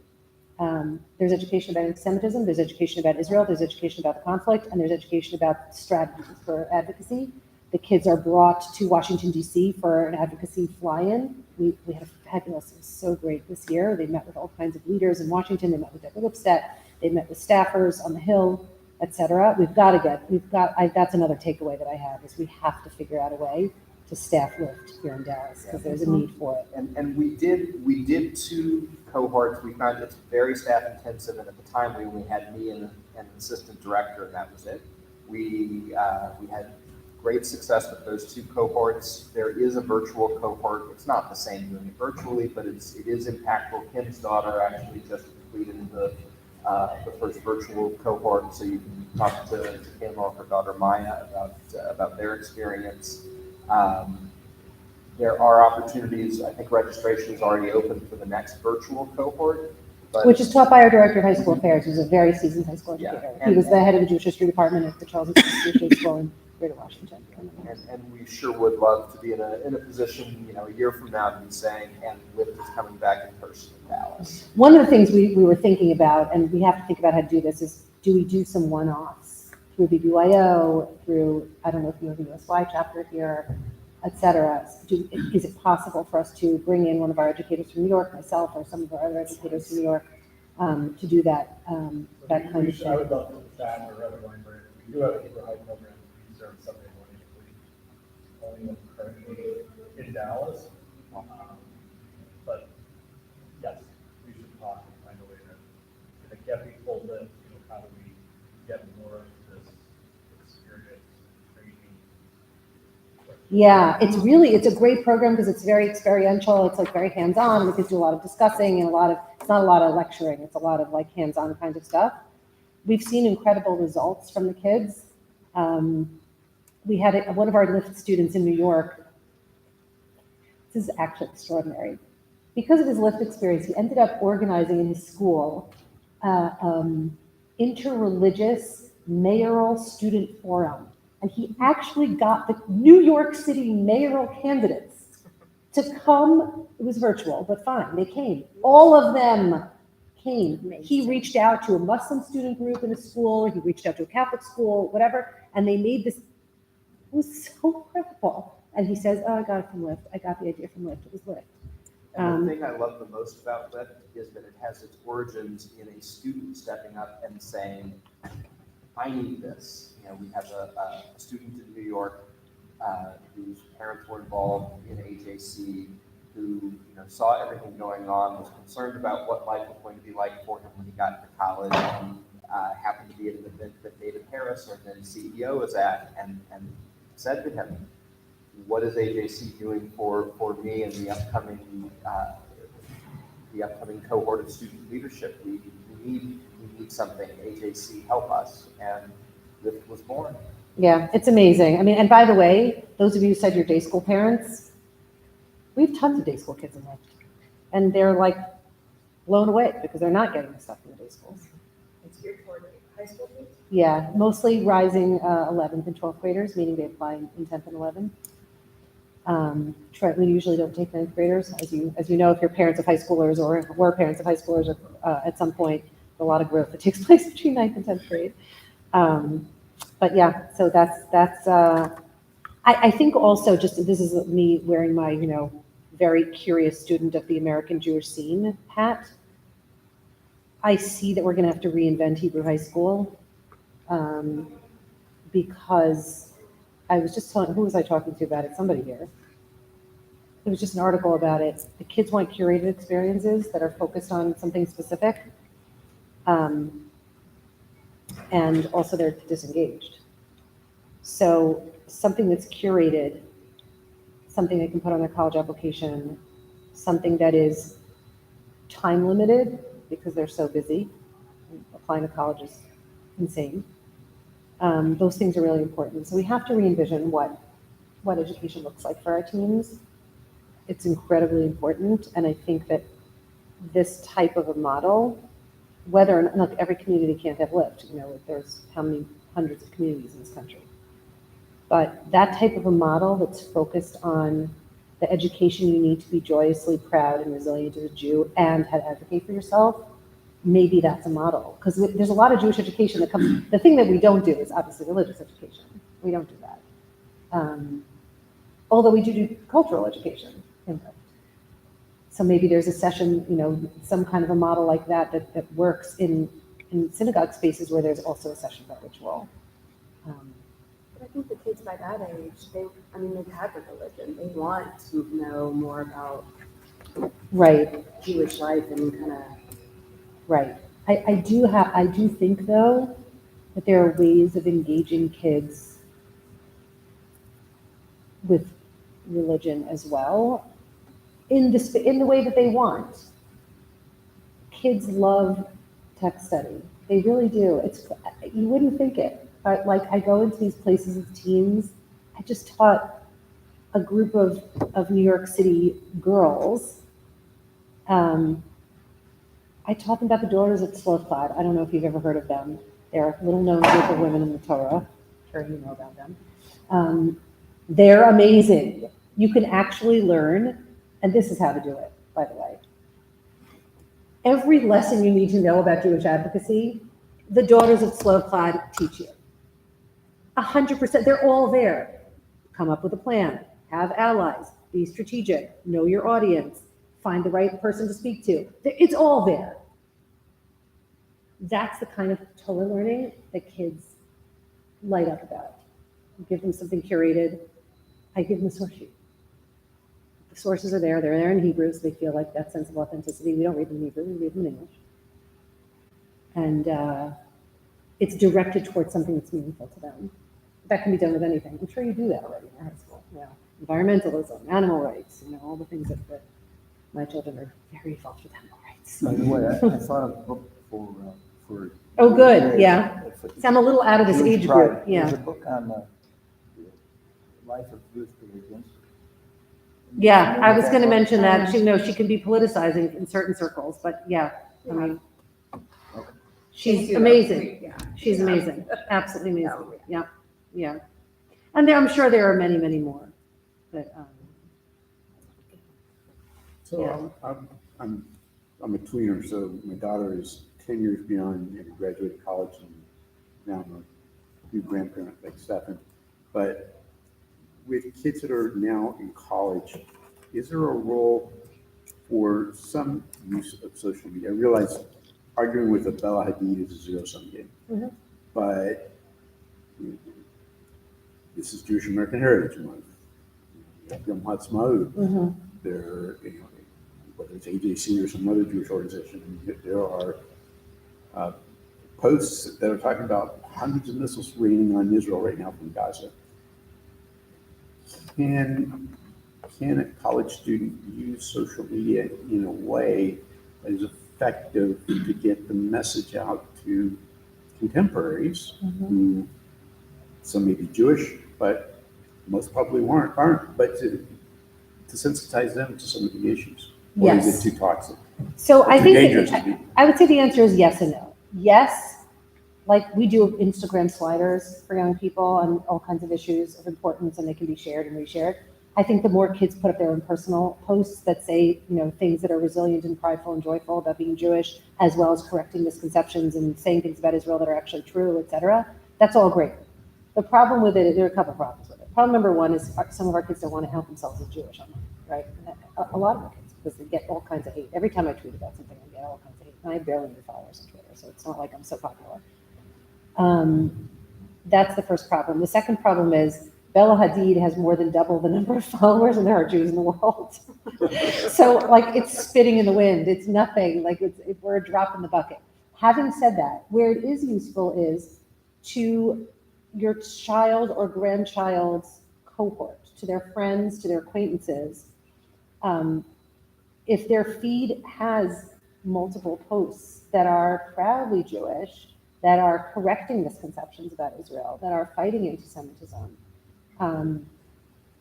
O: There's education about anti-Semitism, there's education about Israel, there's education about the conflict, and there's education about strategies for advocacy. The kids are brought to Washington, D.C. for an advocacy fly-in. We had a fabulous, it was so great this year. They met with all kinds of leaders in Washington. They met with Deborah Lipstadt. They met with staffers on the Hill, et cetera. That's another takeaway that I have, is we have to figure out a way to staff Lift here in Dallas, because there's a need for it.
K: And we did 2 cohorts. We found it's very staff intensive, and at the time we only had me and an assistant director, and that was it. We had great success with those 2 cohorts. There is a virtual cohort. It's not the same doing it virtually, but it is impactful. Kim's daughter actually just completed the first virtual cohort, so you can talk to Kim or her daughter Maya about their experience. There are opportunities. I think registration is already open for the next virtual cohort.
O: Which is taught by our director of high school affairs, who's a very seasoned high school educator. He was the head of the Jewish history department at the Charles Jewish High School in Greater Washington.
K: And we sure would love to be in a position, a year from now, to be saying, and Lift is coming back in person in Dallas.
O: One of the things we were thinking about, and we have to think about how to do this, is do we do some one-offs through BBYO, through, I don't know if you have a USY chapter here, et cetera. Is it possible for us to bring in one of our educators from New York, myself, or some of our other educators from New York, to do that, that kind of thing?
F: I would love to expand or other library. We do have a Hebrew High program. We serve Sunday morning, only one currently in Dallas. But yes, we should talk and find a way to get people that, how do we get more of this experience, training.
O: Yeah, it's a great program because it's very experiential. It's like very hands-on. We could do a lot of discussing and it's not a lot of lecturing. It's a lot of like hands-on kind of stuff. We've seen incredible results from the kids. We had one of our LIFT students in New York. This is actually extraordinary. Because of his LIFT experience, he ended up organizing in his school interreligious mayoral student forum. And he actually got the New York City mayoral candidates to come. It was virtual, but fine, they came. All of them came. He reached out to a Muslim student group in a school, he reached out to a Catholic school, whatever, and they made this. It was so incredible. And he says, oh, I got it from Lyft. I got the idea from Lyft. It was Lyft.
K: And the thing I love the most about Lyft is that it has its origins in a student stepping up and saying, I need this. We have a student in New York whose parents were involved in AJC, who saw everything going on, was concerned about what life was going to be like for him when he got to college, and happened to be at an event that David Harris, our then CEO, was at, and said to him, what is AJC doing for me and the upcoming cohort of student leadership? We need something. AJC, help us. And Lyft was born.
O: Yeah, it's amazing. I mean, and by the way, those of you who said you're day school parents, we have tons of day school kids in Lyft. And they're like blown away because they're not getting the stuff from the day schools.
Q: It's geared toward high school kids?
O: Yeah, mostly rising 11th and 12th graders, meaning they apply in 10th and 11th. We usually don't take 9th graders. As you know, if you're parents of high schoolers or were parents of high schoolers at some point, a lot of growth that takes place between 9th and 10th grade. But yeah, so that's I think also just, this is me wearing my, very curious student of the American Jewish scene hat. I see that we're going to have to reinvent Hebrew high school because I was just telling, who was I talking to about it? Somebody here. There was just an article about it. The kids want curated experiences that are focused on something specific. And also they're disengaged. So something that's curated, something they can put on their college application, something that is time limited because they're so busy. Applying to college is insane. Those things are really important. So we have to re-envision what education looks like for our teens. It's incredibly important. And I think that this type of a model, whether or not every community can't have lived, there's how many hundreds of communities in this country. But that type of a model that's focused on the education you need to be joyously proud and resilient as a Jew and how to advocate for yourself, maybe that's a model. Because there's a lot of Jewish education that comes, the thing that we don't do is obviously religious education. We don't do that. Although we do cultural education. So maybe there's a session, some kind of a model like that works in synagogue spaces where there's also a session about ritual.
Q: But I think the kids by that age, they've had the religion. They want to know more about Jewish life and kind of.
O: Right. I do think though that there are ways of engaging kids with religion as well in the way that they want. Kids love text study. They really do. You wouldn't think it. But like I go into these places with teens. I just taught a group of New York City girls. I taught them about the daughters of Tzlopchad. I don't know if you've ever heard of them. They're a little known group of women in the Torah. I'm sure you know about them. They're amazing. You can actually learn, and this is how to do it, by the way. Every lesson you need to know about Jewish advocacy, the daughters of Tzlopchad teach you. 100%, they're all there. Come up with a plan, have allies, be strategic, know your audience, find the right person to speak to. It's all there. That's the kind of Torah learning that kids light up about. Give them something curated. I give them a source sheet. The sources are there. They're there in Hebrew, so they feel like that sense of authenticity. We don't read them in Hebrew. We read them in English. And it's directed towards something that's meaningful to them. That can be done with anything. I'm sure you do that already in high school. You know, environmentalism, animal rights, you know, all the things that my children are very involved with animal rights.
P: By the way, I thought of a book for.
O: Oh, good, yeah. See, I'm a little out of this age group, yeah.
P: There's a book on the life of Ruth Bader Ginsburg.
O: Yeah, I was going to mention that. She can be politicizing in certain circles, but yeah, I mean, she's amazing. Yeah, she's amazing. Absolutely amazing. Yeah, yeah. And I'm sure there are many, many more. But
N: So I'm a tweener, so my daughter is 10 years beyond graduated college, and now I'm a new grandparent like Stefan. But with kids that are now in college, is there a role for some use of social media? I realize arguing with a Bella Hadid is a zero-sum game, but this is Jewish American Heritage Month. Yom Ha'atzmaut. There, whether it's AJC or some other Jewish organization, there are posts that are talking about hundreds of missiles raining on Israel right now from Gaza. Can a college student use social media in a way that is effective to get the message out to contemporaries who some may be Jewish, but most probably aren't, but to sensitize them to some of the issues? Or
O: yes.
N: Is it too toxic?
O: So I think
N: dangerous to be?
O: I would say the answer is yes and no. Yes, like we do Instagram sliders for young people on all kinds of issues of importance, and they can be shared and reshared. I think the more kids put up their own personal posts that say, things that are resilient and prideful and joyful about being Jewish, as well as correcting misconceptions and saying things about Israel that are actually true, etc., that's all great. The problem with it, there are a couple of problems with it. Problem number one is some of our kids don't want to out themselves as Jewish online, right? A lot of our kids, because they get all kinds of hate. Every time I tweet about something, I get all kinds of hate. And I have barely any followers on Twitter, so it's not like I'm so popular. That's the first problem. The second problem is Bella Hadid has more than double the number of followers, and there are Jews in the world. So, it's spitting in the wind. It's nothing. We're a drop in the bucket. Having said that, where it is useful is to your child or grandchild's cohort, to their friends, to their acquaintances. If their feed has multiple posts that are proudly Jewish, that are correcting misconceptions about Israel, that are fighting anti-Semitism,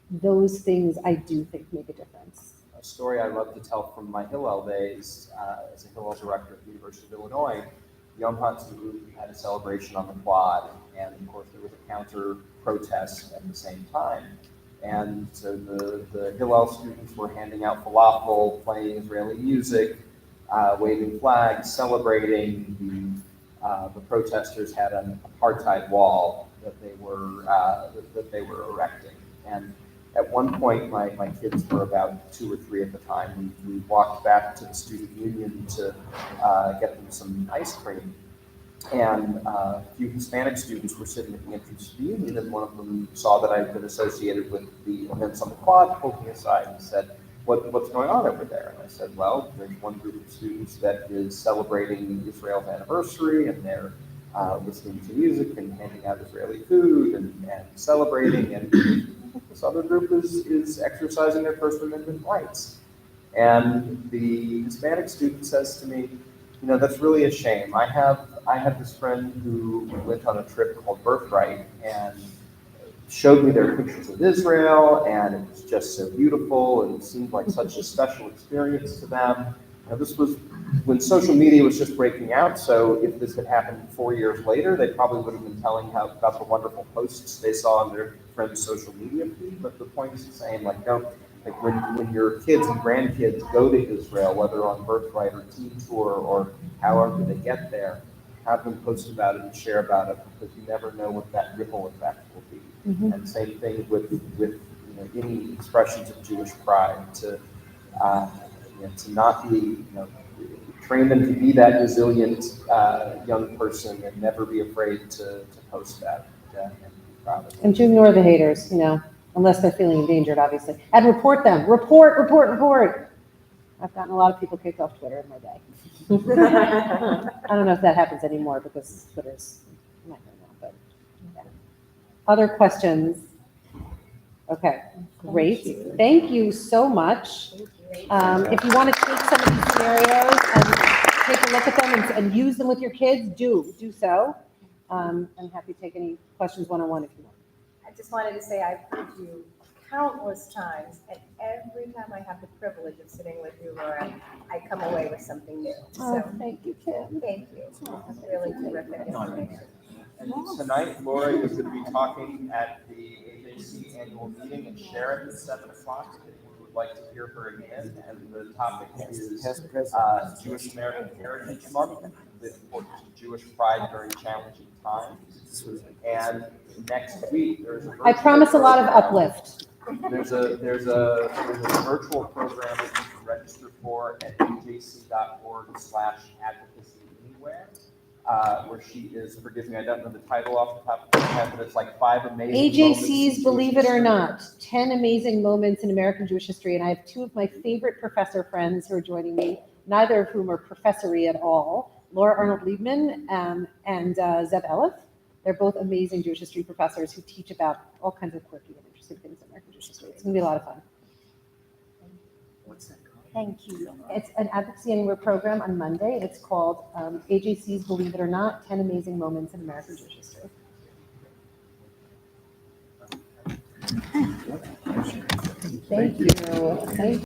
O: those things I do think make a difference.
K: A story I love to tell from my Hillel days as a Hillel director at the University of Illinois. Yom Ha'atzmaut, we had a celebration on the quad, and of course there was a counter protest at the same time. And so the Hillel students were handing out falafel, playing Israeli music, waving flags, celebrating. The protesters had an apartheid wall that they were erecting. And at one point, my kids were about 2 or 3 at the time. We walked back to the student union to get them some ice cream. And a few Hispanic students were sitting at the entrance to the union, and one of them saw that I had been associated with the events on the quad, pulled me aside and said, what's going on over there? And I said, well, there's one group of students that is celebrating Israel's anniversary, and they're listening to music and handing out Israeli food and celebrating, and this other group is exercising their First Amendment rights. And the Hispanic student says to me, that's really a shame. I have this friend who went on a trip called Birthright and showed me their pictures of Israel, and it was just so beautiful, and it seemed like such a special experience to them. This was when social media was just breaking out, so if this had happened 4 years later, they probably would have been telling about the wonderful posts they saw on their friends' social media feed. But the point is the same, when your kids and grandkids go to Israel, whether on Birthright or Teen Tour or however they get there, have them post about it and share about it, because you never know what that ripple effect will be.
O: Mhm.
K: And same thing with any expressions of Jewish pride, to to not be, train them to be that resilient young person and never be afraid to post that and be proud of it.
O: And to ignore the haters, unless they're feeling endangered, obviously. And report them. Report. I've gotten a lot of people kicked off Twitter in my day. I don't know if that happens anymore because Twitter's not right now, but yeah. Other questions? Okay, great. Thank you so much. If you want to take some of these scenarios and take a look at them and use them with your kids, do so. I'm happy to take any questions one-on-one if you want.
Q: I just wanted to say I've heard you countless times, and every time I have the privilege of sitting with you, Laura, I come away with something new.
O: Oh,
Q: So
O: thank you, Kim.
Q: thank you. It's really terrific information.
K: And tonight, Laura is going to be talking at the AJC annual meeting in Sharon at 7 o'clock. If you would like to hear her again, and the topic is Jewish American Heritage Month, the importance of Jewish pride during challenging times. And next week, there's a
O: I promise a lot of
K: program.
O: uplift.
K: There's a virtual program that you can register for at ajc.org/advocacy anywhere. Where she is, forgive me, I don't know the title off the top of my head, but it's like 5 amazing moments in
O: AJC's,
K: Jewish
O: believe it or
K: history.
O: not, 10 amazing moments in American Jewish history. And I have 2 of my favorite professor friends who are joining me, neither of whom are professory at all. Laura Arnold Liebman and Zeb Elif. They're both amazing Jewish history professors who teach about all kinds of quirky and interesting things in American Jewish history. It's going to be a lot of fun.
K: What's that called?
O: Thank you. It's an Advocacy Anywhere program on Monday. It's called AJC's, believe it or not, 10 Amazing Moments in American Jewish History. Thank you. Thank you.